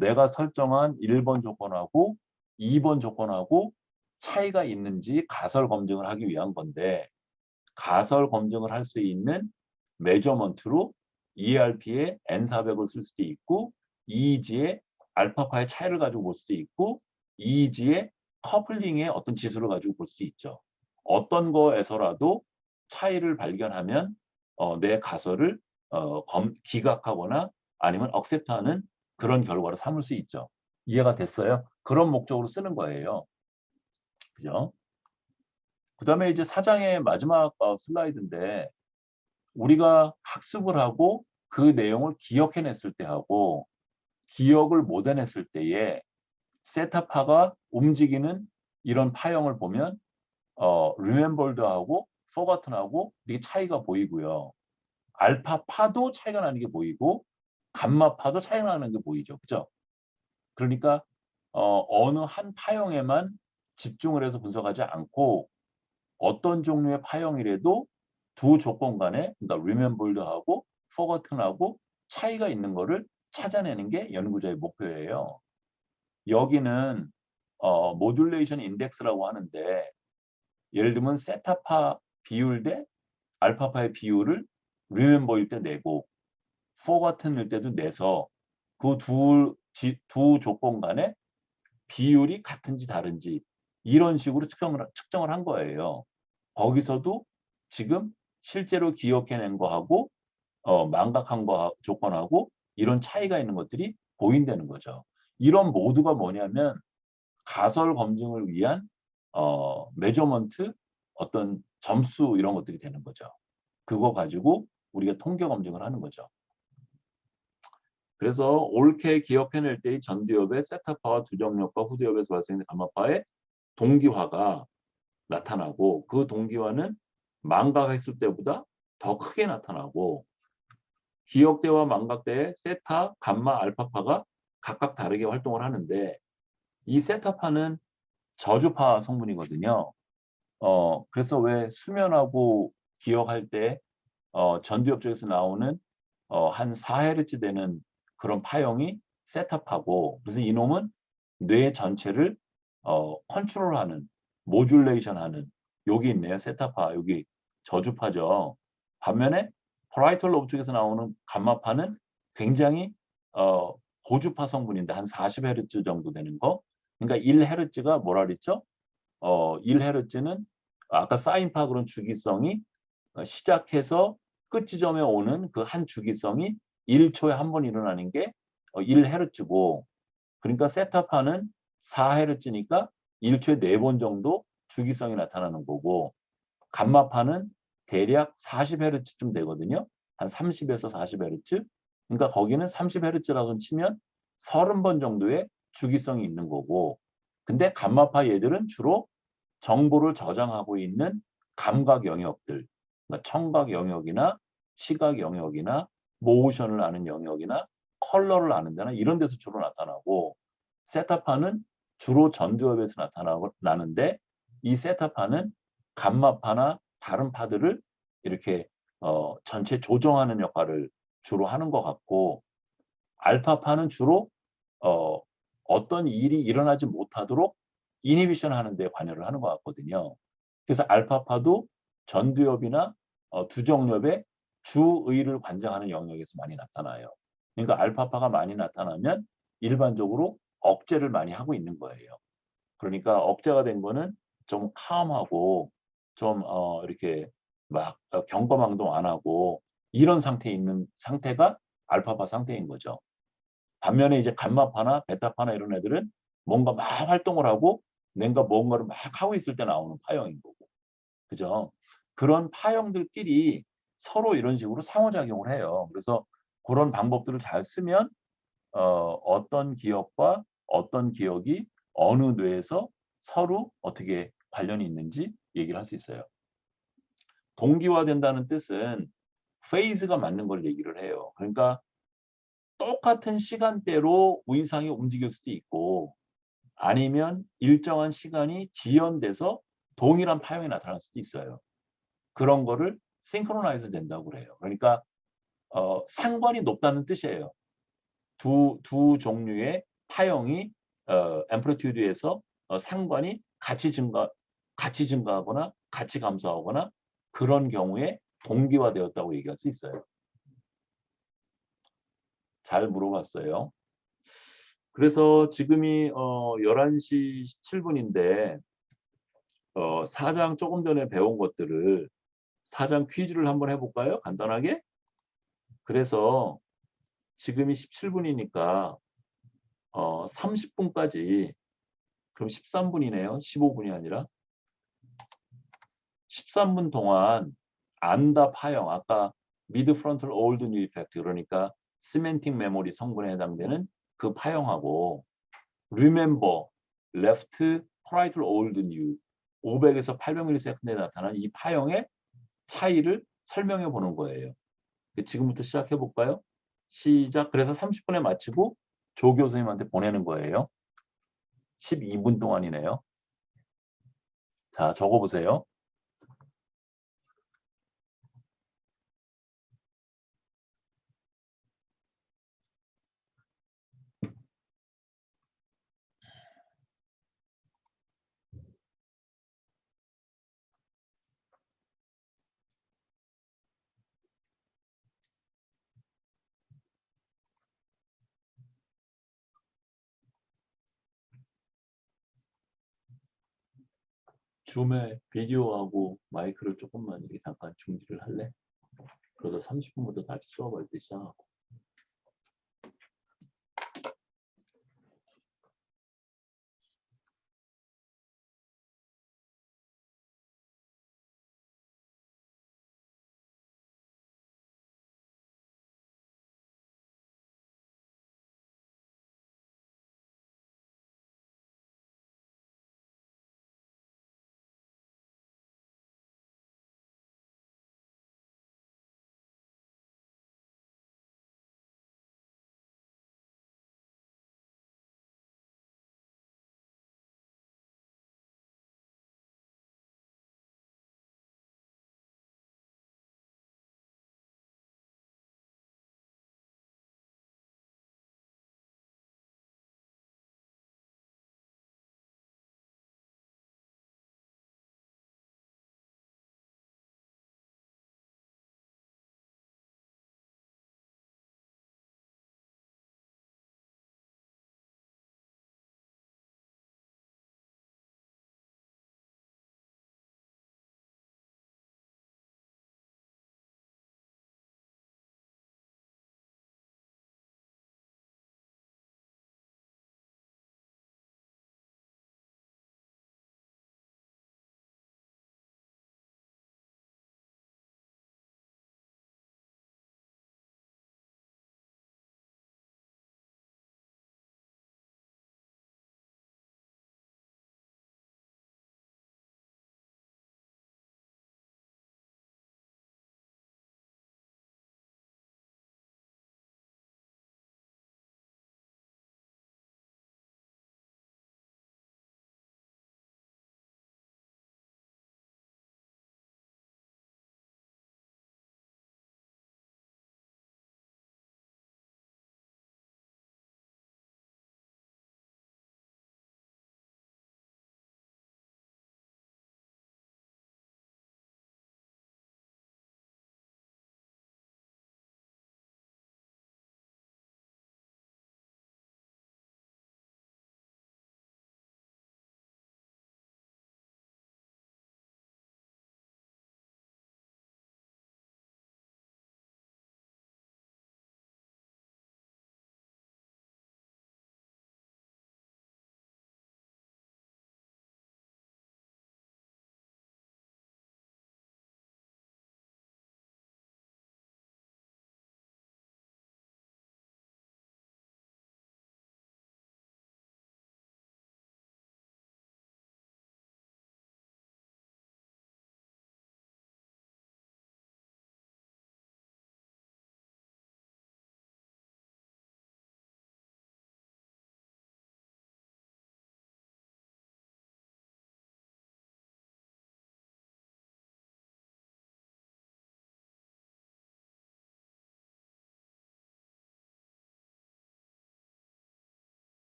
내가 설정한 1번 조건하고 2번 조건하고 차이가 있는지 가설 검증을 하기 위한 건데 가설 검증을 할 수 있는 메저먼트로 ERP의 N400을 쓸 수도 있고 EEG의 알파파의 차이를 가지고 볼 수도 있고 EEG의 커플링의 어떤 지수를 가지고 볼 수도 있죠. 어떤 거에서라도 차이를 발견하면 내 가설을 기각하거나 아니면 억셉트하는 그런 결과를 삼을 수 있죠. 이해가 됐어요? 그런 목적으로 쓰는 거예요. 그죠? 그다음에 이제 4장의 마지막 슬라이드인데 우리가 학습을 하고 그 내용을 기억해냈을 때 하고 기억을 못 해냈을 때에 세타파가 움직이는 이런 파형을 보면 remembered하고 forgotten하고 이게 차이가 보이고요. 알파파도 차이가 나는 게 보이고 감마파도 차이가 나는 게 보이죠. 그죠? 그러니까 어느 한 파형에만 집중을 해서 분석하지 않고 어떤 종류의 파형이라도 두 조건 간에 그러니까 remembered하고 forgotten하고 차이가 있는 거를 찾아내는 게 연구자의 목표예요. 여기는 모듈레이션 인덱스라고 하는데 예를 들면 세타파 비율 대 알파파의 비율을 remember일 때 내고 forgotten일 때도 내서 그 두 조건 간의 비율이 같은지 다른지 이런 식으로 측정을 한 거예요. 거기서도 지금 실제로 기억해낸 거하고 망각한 거 조건하고 이런 차이가 있는 것들이 보인다는 거죠. 이런 모두가 뭐냐면 가설 검증을 위한 메저먼트 어떤 점수 이런 것들이 되는 거죠. 그거 가지고 우리가 통계 검증을 하는 거죠. 그래서 옳게 기억해낼 때의 전두엽의 세타파와 두정엽과 후두엽에서 발생된 감마파의 동기화가 나타나고 그 동기화는 망각했을 때보다 더 크게 나타나고 기억대와 망각대의 세타, 감마, 알파파가 각각 다르게 활동을 하는데 이 세타파는 저주파 성분이거든요. 그래서 왜 수면하고 기억할 때 전두엽 쪽에서 나오는 한 4Hz 되는 그런 파형이 세타파고 그래서 이놈은 뇌 전체를 컨트롤하는 모듈레이션하는 여기 있네요. 세타파 여기 저주파죠. 반면에 퍼라이털 로브 쪽에서 나오는 감마파는 굉장히 고주파 성분인데 한 40Hz 정도 되는 거. 그러니까 1Hz가 뭐라 그랬죠? 1Hz는 아까 사인파 그런 주기성이 시작해서 끝 지점에 오는 그 한 주기성이 1초에 한 번 일어나는 게 1Hz고 그러니까 세타파는 4Hz니까 1초에 4번 정도 주기성이 나타나는 거고 감마파는 대략 40Hz쯤 되거든요. 한 30에서 40Hz. 그러니까 거기는 30Hz라고 치면 30번 정도의 주기성이 있는 거고 근데 감마파 얘들은 주로 정보를 저장하고 있는 감각 영역들, 그러니까 청각 영역이나 시각 영역이나 모션을 아는 영역이나 컬러를 아는 데나 이런 데서 주로 나타나고 세타파는 주로 전두엽에서 나타나는데 이 세타파는 감마파나 다른 파들을 이렇게 전체 조정하는 역할을 주로 하는 것 같고 알파파는 주로 어떤 일이 일어나지 못하도록 이니비션 하는 데 관여를 하는 것 같거든요. 그래서 알파파도 전두엽이나 두정엽의 주의를 관장하는 영역에서 많이 나타나요. 그러니까 알파파가 많이 나타나면 일반적으로 억제를 많이 하고 있는 거예요. 그러니까 억제가 된 거는 좀 캄하고 좀 이렇게 막 경거망동 안 하고 이런 상태에 있는 상태가 알파파 상태인 거죠. 반면에 이제 감마파나 베타파나 이런 애들은 뭔가 막 활동을 하고 내가 뭔가를 막 하고 있을 때 나오는 파형인 거고. 그죠? 그런 파형들끼리 서로 이런 식으로 상호작용을 해요. 그래서 그런 방법들을 잘 쓰면 어떤 기억과 어떤 기억이 어느 뇌에서 서로 어떻게 관련이 있는지 얘기를 할 수 있어요. 동기화된다는 뜻은 페이즈가 맞는 걸 얘기를 해요. 그러니까 똑같은 시간대로 의상이 움직일 수도 있고 아니면 일정한 시간이 지연돼서 동일한 파형이 나타날 수도 있어요. 그런 거를 싱크로나이즈 된다고 그래요. 그러니까 상관이 높다는 뜻이에요. 두 종류의 파형이 앰플리튜드에서 상관이 같이 증가하거나 같이 감소하거나 그런 경우에 동기화되었다고 얘기할 수 있어요. 잘 물어봤어요. 그래서 지금이 11시 17분인데 4장 조금 전에 배운 것들을 4장 퀴즈를 한번 해볼까요? 간단하게. 그래서 지금이 17분이니까 30분까지 그럼 13분이네요. 15분이 아니라 13분 동안 안다 파형 아까 미드 프론탈 올드 뉴 이펙트 그러니까 시멘틱 메모리 성분에 해당되는 그 파형하고 remember left parietal old new 500에서 800ms에 나타나는 이 파형의 차이를 설명해 보는 거예요. 지금부터 시작해 볼까요? 시작. 그래서 30분에 마치고 조 교수님한테 보내는 거예요. 12분 동안이네요. 자, 적어 보세요. 줌에 비디오하고 마이크를 조금만 이렇게 잠깐 중지를 할래? 그러다 30분부터 다시 수업할 때 시작하고.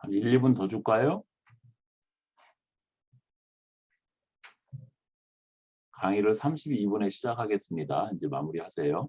한 1, 2분 더 줄까요? 강의를 32분에 시작하겠습니다. 이제 마무리하세요.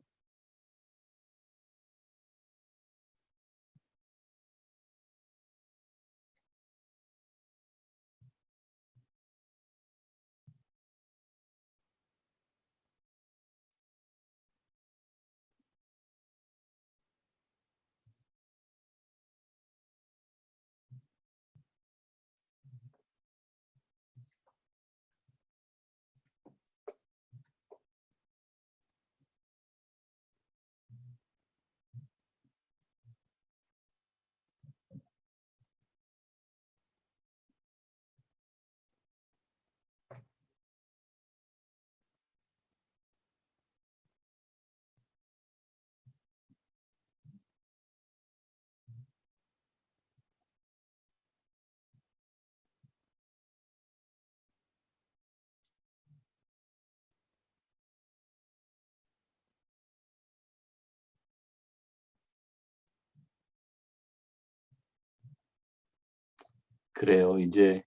그래요. 이제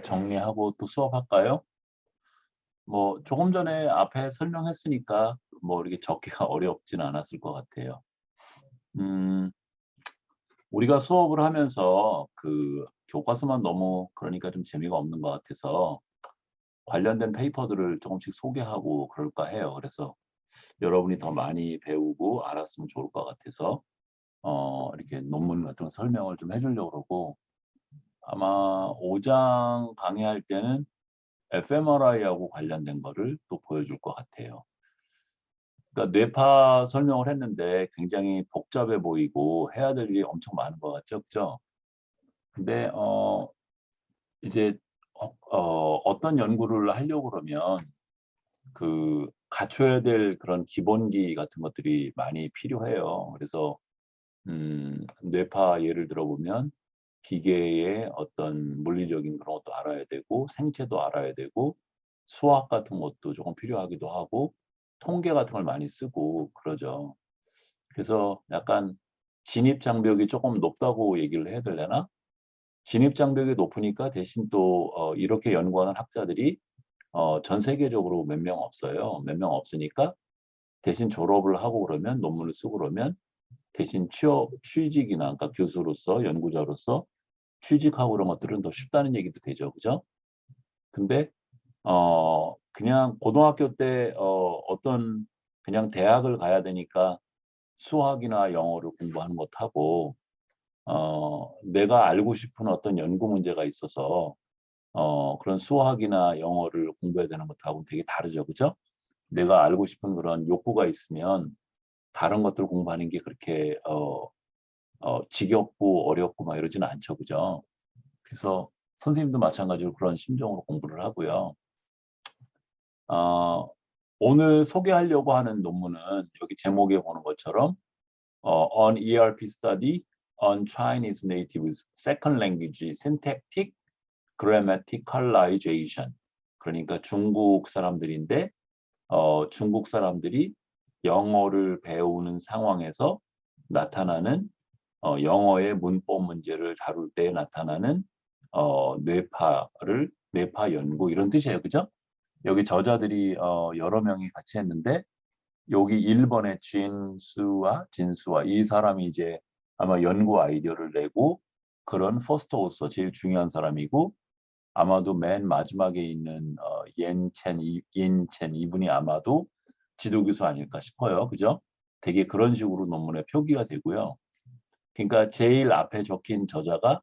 정리하고 또 수업할까요? 뭐 조금 전에 앞에 설명했으니까 뭐 이렇게 적기가 어렵진 않았을 것 같아요. 음, 우리가 수업을 하면서 그 교과서만 너무 그러니까 좀 재미가 없는 것 같아서 관련된 페이퍼들을 조금씩 소개하고 그럴까 해요. 그래서 여러분이 더 많이 배우고 알았으면 좋을 것 같아서 이렇게 논문 같은 거 설명을 좀 해주려고 그러고 아마 5장 강의할 때는 fMRI하고 관련된 거를 또 보여줄 것 같아요. 그러니까 뇌파 설명을 했는데 굉장히 복잡해 보이고 해야 될 일이 엄청 많은 것 같죠, 그죠? 근데 이제 어떤 연구를 하려고 그러면 그 갖춰야 될 그런 기본기 같은 것들이 많이 필요해요. 그래서 뇌파 예를 들어보면 기계의 어떤 물리적인 그런 것도 알아야 되고 생체도 알아야 되고 수학 같은 것도 조금 필요하기도 하고 통계 같은 걸 많이 쓰고 그러죠. 그래서 약간 진입 장벽이 조금 높다고 얘기를 해야 되려나? 진입 장벽이 높으니까 대신 또 이렇게 연구하는 학자들이 전 세계적으로 몇 명 없어요. 몇 명 없으니까 대신 졸업을 하고 그러면 논문을 쓰고 그러면 대신 취직이나 그러니까 교수로서 연구자로서 취직하고 그런 것들은 더 쉽다는 얘기도 되죠. 그죠? 근데 그냥 고등학교 때 어떤 그냥 대학을 가야 되니까 수학이나 영어를 공부하는 것하고 내가 알고 싶은 어떤 연구 문제가 있어서 그런 수학이나 영어를 공부해야 되는 것하고 되게 다르죠. 그죠? 내가 알고 싶은 그런 욕구가 있으면 다른 것들 공부하는 게 그렇게 지겹고 어렵고 막 이러지는 않죠. 그죠? 그래서 선생님도 마찬가지로 그런 심정으로 공부를 하고요. 어, 오늘 소개하려고 하는 논문은 여기 제목에 보는 것처럼 On ERP Study on Chinese Natives Second Language Syntactic Grammaticalization. 그러니까 중국 사람들인데 중국 사람들이 영어를 배우는 상황에서 나타나는 영어의 문법 문제를 다룰 때 나타나는 뇌파 연구 이런 뜻이에요. 그죠? 여기 저자들이 여러 명이 같이 했는데 여기 1번의 진수와 이 사람이 이제 아마 연구 아이디어를 내고 그런 퍼스트 오서 제일 중요한 사람이고 아마도 맨 마지막에 있는 옌첸 이분이 아마도 지도교수 아닐까 싶어요. 그죠? 되게 그런 식으로 논문에 표기가 되고요. 그러니까 제일 앞에 적힌 저자가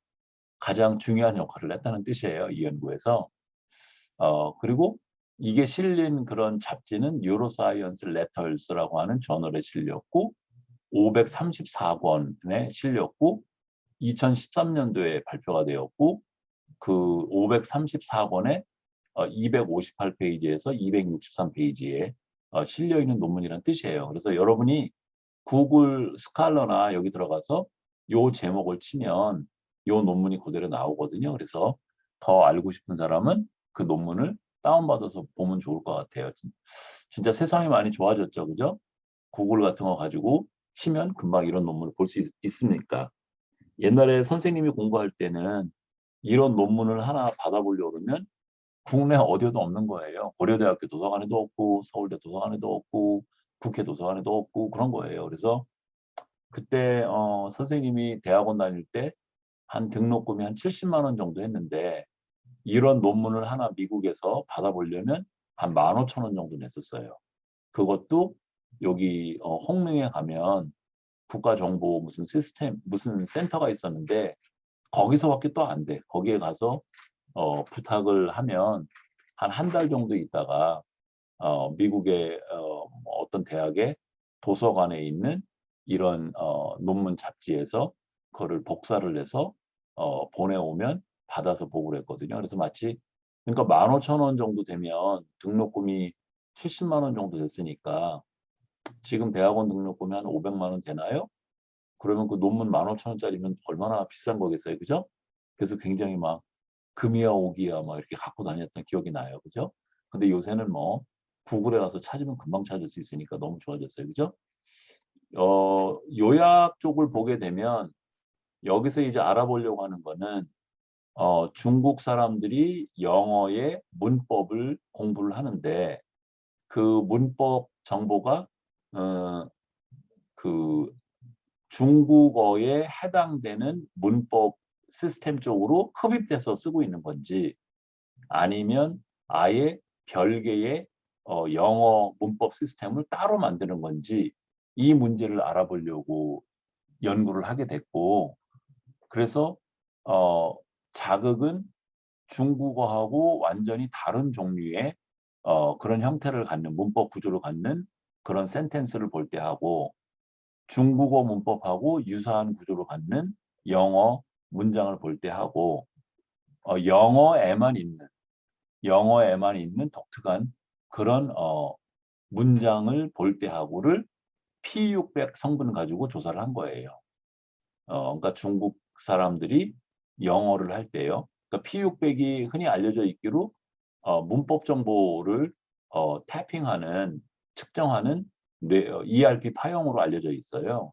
가장 중요한 역할을 했다는 뜻이에요. 이 연구에서. 그리고 이게 실린 그런 잡지는 뉴로사이언스 레터스라고 하는 저널에 실렸고 534권에 실렸고 2013년도에 발표가 되었고 그 534권에 258페이지에서 263페이지에 실려 있는 논문이란 뜻이에요. 그래서 여러분이 구글 스칼러나 여기 들어가서 요 제목을 치면 요 논문이 그대로 나오거든요. 그래서 더 알고 싶은 사람은 그 논문을 다운받아서 보면 좋을 것 같아요. 진짜 세상이 많이 좋아졌죠. 그죠? 구글 같은 거 가지고 치면 금방 이런 논문을 볼 수 있으니까. 옛날에 선생님이 공부할 때는 이런 논문을 하나 받아보려고 그러면 국내 어디에도 없는 거예요. 고려대학교 도서관에도 없고 서울대 도서관에도 없고 국회 도서관에도 없고 그런 거예요. 그래서 그때 선생님이 대학원 다닐 때 한 등록금이 한 70만 원 정도 했는데 이런 논문을 하나 미국에서 받아보려면 한 15,000원 정도 냈었어요. 그것도 여기 홍릉에 가면 국가정보 무슨 시스템 무슨 센터가 있었는데 거기서밖에 또 안 돼. 거기에 가서 부탁을 하면 한 달 정도 있다가 미국의 어떤 대학의 도서관에 있는 이런 논문 잡지에서 그거를 복사를 해서 보내오면 받아서 보고 그랬거든요. 그래서 마치 그러니까 15,000원 정도 되면 등록금이 70만 원 정도 됐으니까 지금 대학원 등록금이 한 500만 원 되나요? 그러면 그 논문 15,000원짜리면 얼마나 비싼 거겠어요. 그죠? 그래서 굉장히 막 금이야 오기야 막 이렇게 갖고 다녔던 기억이 나요. 그죠? 근데 요새는 뭐 구글에 가서 찾으면 금방 찾을 수 있으니까 너무 좋아졌어요. 그죠? 요약 쪽을 보게 되면 여기서 이제 알아보려고 하는 거는 중국 사람들이 영어의 문법을 공부를 하는데 그 문법 정보가 어, 그 중국어에 해당되는 문법 시스템 쪽으로 흡입돼서 쓰고 있는 건지 아니면 아예 별개의 영어 문법 시스템을 따로 만드는 건지 이 문제를 알아보려고 연구를 하게 됐고 그래서 어, 자극은 중국어하고 완전히 다른 종류의 그런 형태를 갖는 문법 구조를 갖는 그런 센텐스를 볼 때 하고 중국어 문법하고 유사한 구조를 갖는 영어 문장을 볼 때 하고 영어에만 있는 독특한 그런 문장을 볼 때 하고를 P600 성분 가지고 조사를 한 거예요. 그러니까 중국 사람들이 영어를 할 때요. 그러니까 P600이 흔히 알려져 있기로 문법 정보를 태핑하는 측정하는 ERP 파형으로 알려져 있어요.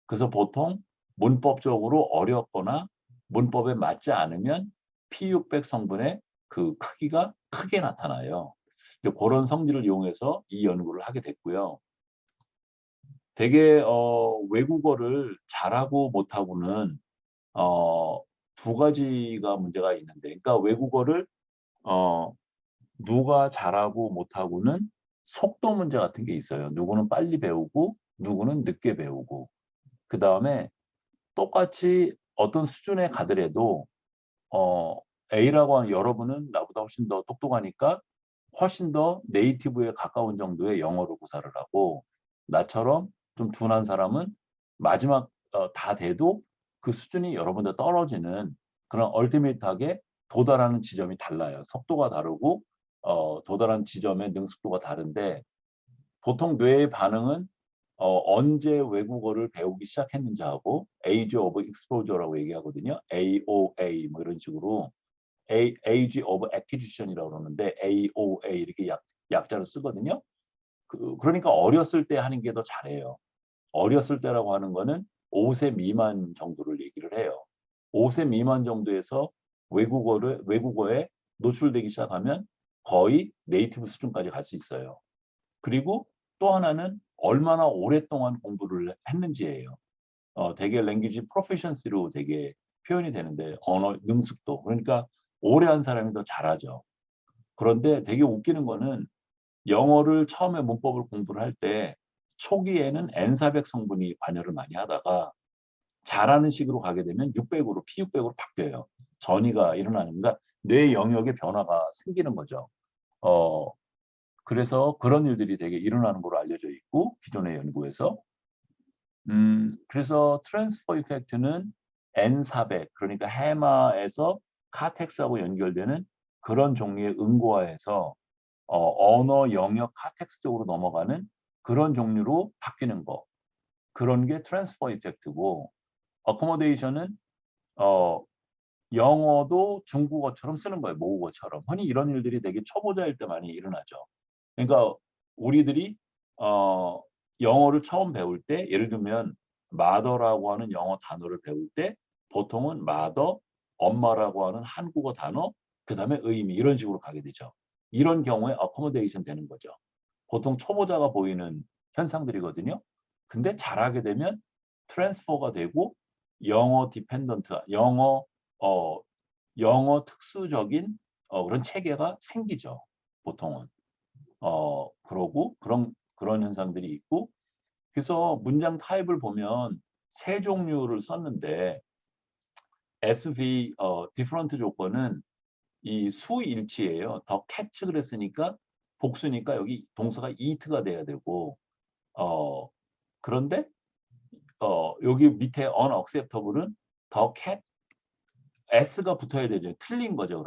그래서 보통 문법적으로 어렵거나 문법에 맞지 않으면 P600 성분의 그 크기가 크게 나타나요. 그런 성질을 이용해서 이 연구를 하게 됐고요. 되게 외국어를 잘하고 못하고는 어, 두 가지가 문제가 있는데, 그러니까 외국어를 어, 누가 잘하고 못하고는 속도 문제 같은 게 있어요. 누구는 빨리 배우고 누구는 늦게 배우고 그 다음에 똑같이 어떤 수준에 가더라도 어, A라고 하는 여러분은 나보다 훨씬 더 똑똑하니까 훨씬 더 네이티브에 가까운 정도의 영어로 구사를 하고 나처럼 좀 둔한 사람은 마지막 다 돼도 그 수준이 여러분보다 떨어지는 그런 얼티메이트하게 도달하는 지점이 달라요. 속도가 다르고 도달한 지점의 능숙도가 다른데 보통 뇌의 반응은 언제 외국어를 배우기 시작했는지하고 Age of Exposure라고 얘기하거든요. AOA 뭐 이런 식으로 Age of Acquisition이라고 그러는데 AOA 이렇게 약자로 쓰거든요. 그러니까 어렸을 때 하는 게 더 잘해요. 어렸을 때라고 하는 거는 5세 미만 정도를 얘기를 해요. 5세 미만 정도에서 외국어에 노출되기 시작하면 거의 네이티브 수준까지 갈 수 있어요. 그리고 또 하나는 얼마나 오랫동안 공부를 했는지예요. 되게 랭귀지 프로페션시로 되게 표현이 되는데 언어 능숙도. 그러니까 오래 한 사람이 더 잘하죠. 그런데 되게 웃기는 거는 영어를 처음에 문법을 공부를 할 때 초기에는 N400 성분이 관여를 많이 하다가 잘하는 식으로 가게 되면 600으로 P600으로 바뀌어요. 전이가 일어나는 그러니까 뇌 영역의 변화가 생기는 거죠. 어, 그래서 그런 일들이 되게 일어나는 걸로 알려져 있고 기존의 연구에서 그래서 트랜스퍼 이펙트는 N400 그러니까 해마에서 카텍스하고 연결되는 그런 종류의 응고화에서 언어 영역 카텍스 쪽으로 넘어가는 그런 종류로 바뀌는 거. 그런 게 트랜스퍼 이펙트고 어코모데이션은 어, 영어도 중국어처럼 쓰는 거예요. 모국어처럼. 흔히 이런 일들이 되게 초보자일 때 많이 일어나죠. 그러니까 우리들이 어, 영어를 처음 배울 때 예를 들면 마더라고 하는 영어 단어를 배울 때 보통은 mother, 엄마라고 하는 한국어 단어, 그 다음에 의미 이런 식으로 가게 되죠. 이런 경우에 accommodation 되는 거죠. 보통 초보자가 보이는 현상들이거든요. 근데 잘하게 되면 트랜스퍼가 되고 영어 디펜던트, 어, 영어 특수적인 그런 체계가 생기죠. 보통은. 그러고 그런 현상들이 있고 그래서 문장 타입을 보면 세 종류를 썼는데 SV different 조건은 이 수일치예요. 더 catch 그랬으니까 복수니까 여기 동사가 eat가 돼야 되고 그런데 여기 밑에 unacceptable은 더 cat s가 붙어야 되죠. 틀린 거죠.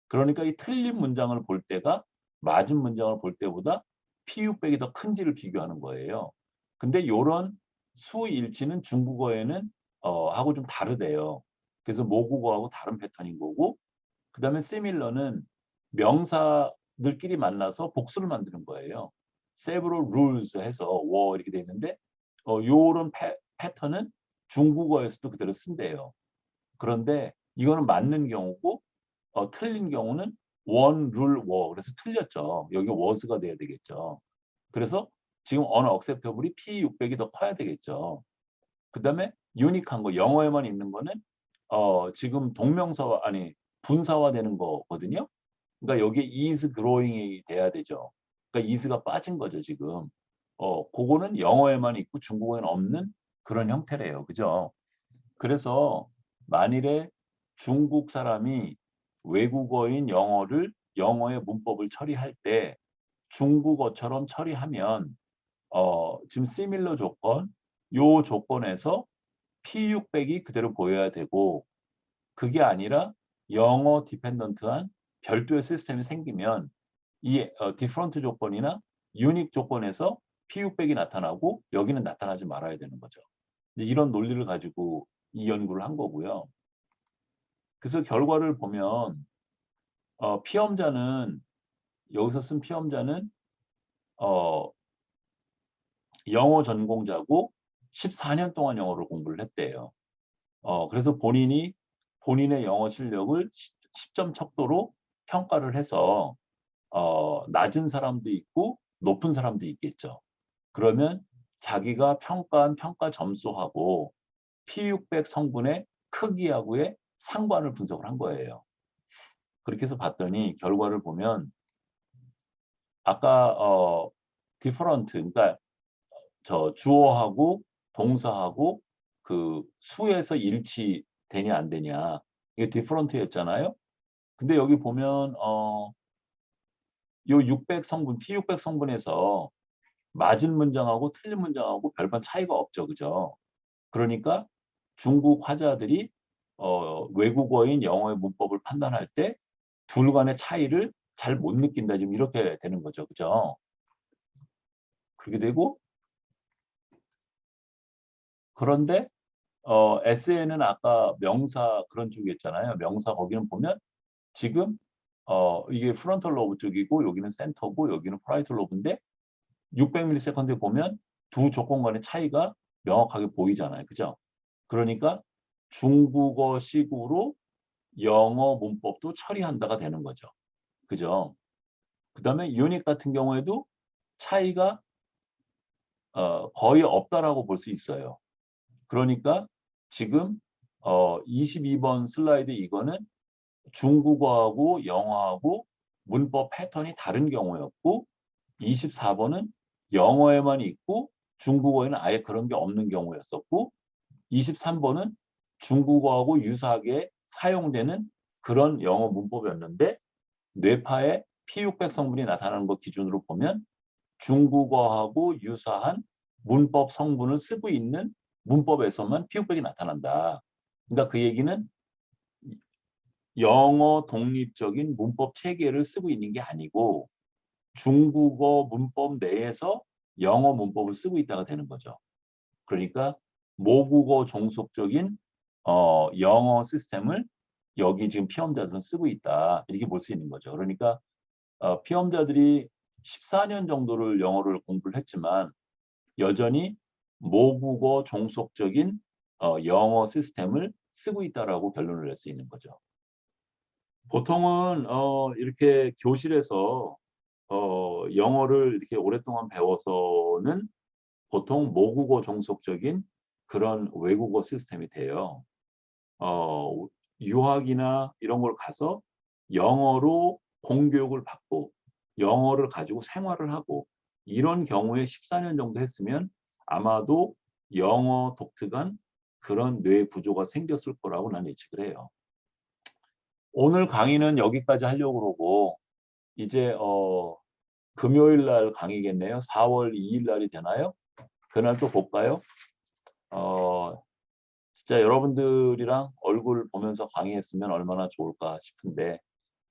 그러니까 이 틀린 문장을 볼 때가 맞은 문장을 볼 때보다 p600이 더 큰지를 비교하는 거예요. 근데 요런 수일치는 중국어에는 하고 좀 다르대요. 그래서 모국어하고 다른 패턴인 거고 그다음에 similar는 명사들끼리 만나서 복수를 만드는 거예요. several rules 해서 were 이렇게 돼 있는데 요런 패턴은 중국어에서도 그대로 쓴대요. 그런데 이거는 맞는 경우고 틀린 경우는 one rule were 그래서 틀렸죠. 여기 was가 돼야 되겠죠. 그래서 지금 unacceptable이 P600이 더 커야 되겠죠. 그다음에 유니크한 거 영어에만 있는 거는 지금 동명사와 아니 분사화 되는 거거든요. 그러니까 여기에 is growing이 돼야 되죠. 그러니까 is가 빠진 거죠, 지금. 그거는 영어에만 있고 중국어에는 없는 그런 형태래요. 그죠? 그래서 만일에 중국 사람이 외국어인 영어의 문법을 처리할 때 중국어처럼 처리하면 지금 similar 조건, 요 조건에서 P600이 그대로 보여야 되고 그게 아니라 영어 디펜던트한 별도의 시스템이 생기면 이 디퍼런트 조건이나 유닉 조건에서 P600이 나타나고 여기는 나타나지 말아야 되는 거죠. 이런 논리를 가지고 이 연구를 한 거고요. 그래서 결과를 보면 피험자는 여기서 쓴 피험자는 영어 전공자고 14년 동안 영어를 공부를 했대요. 그래서 본인의 영어 실력을 10점 척도로 평가를 해서 낮은 사람도 있고 높은 사람도 있겠죠. 그러면 자기가 평가한 평가 점수하고 P600 성분의 크기하고의 상관을 분석을 한 거예요. 그렇게 해서 봤더니 결과를 보면 아까 different 그러니까 저 주어하고 동사하고 그 수에서 일치되냐 안 되냐 이게 different였잖아요. 근데 여기 보면 요 600 성분, P600 성분에서 맞은 문장하고 틀린 문장하고 별반 차이가 없죠. 그죠? 그러니까 중국 화자들이 외국어인 영어의 문법을 판단할 때 둘 간의 차이를 잘 못 느낀다. 지금 이렇게 되는 거죠. 그죠? 그렇게 되고 그런데 에세이는 아까 명사 그런 쪽이었잖아요. 명사 거기는 보면 지금 이게 프론털 로브 쪽이고 여기는 센터고 여기는 프라이털 로브인데 600ms에 보면 두 조건 간의 차이가 명확하게 보이잖아요. 그죠? 그러니까 중국어식으로 영어 문법도 처리한다가 되는 거죠. 그죠? 그다음에 유닛 같은 경우에도 차이가 거의 없다라고 볼 수 있어요. 그러니까 지금 22번 슬라이드 이거는 중국어하고 영어하고 문법 패턴이 다른 경우였고 24번은 영어에만 있고 중국어에는 아예 그런 게 없는 경우였었고 23번은 중국어하고 유사하게 사용되는 그런 영어 문법이었는데 뇌파에 P600 성분이 나타나는 것 기준으로 보면 중국어하고 유사한 문법 성분을 쓰고 있는 문법에서만 P600이 나타난다. 그러니까 그 얘기는 영어 독립적인 문법 체계를 쓰고 있는 게 아니고 중국어 문법 내에서 영어 문법을 쓰고 있다가 되는 거죠. 그러니까 모국어 종속적인 영어 시스템을 여기 지금 피험자들은 쓰고 있다. 이렇게 볼 수 있는 거죠. 그러니까 피험자들이 14년 정도를 영어를 공부를 했지만 여전히 모국어 종속적인 영어 시스템을 쓰고 있다라고 결론을 낼 수 있는 거죠. 보통은 이렇게 교실에서 영어를 이렇게 오랫동안 배워서는 보통 모국어 종속적인 그런 외국어 시스템이 돼요. 유학이나 이런 걸 가서 영어로 공교육을 받고 영어를 가지고 생활을 하고 이런 경우에 14년 정도 했으면 아마도 영어 독특한 그런 뇌 구조가 생겼을 거라고 나는 예측을 해요. 오늘 강의는 여기까지 하려고 그러고 이제 금요일 날 강의겠네요. 4월 2일 날이 되나요? 그날 또 볼까요? 진짜 여러분들이랑 얼굴 보면서 강의했으면 얼마나 좋을까 싶은데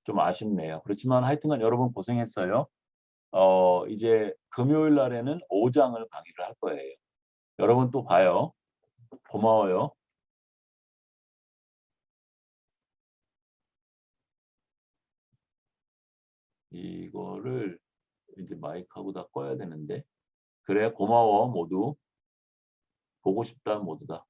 좀 아쉽네요. 그렇지만 하여튼간 여러분 고생했어요. 이제 금요일 날에는 5장을 강의를 할 거예요. 여러분 또 봐요. 고마워요. 이거를 이제 마이크하고 다 꺼야 되는데. 그래, 고마워 모두. 보고 싶다 모두 다.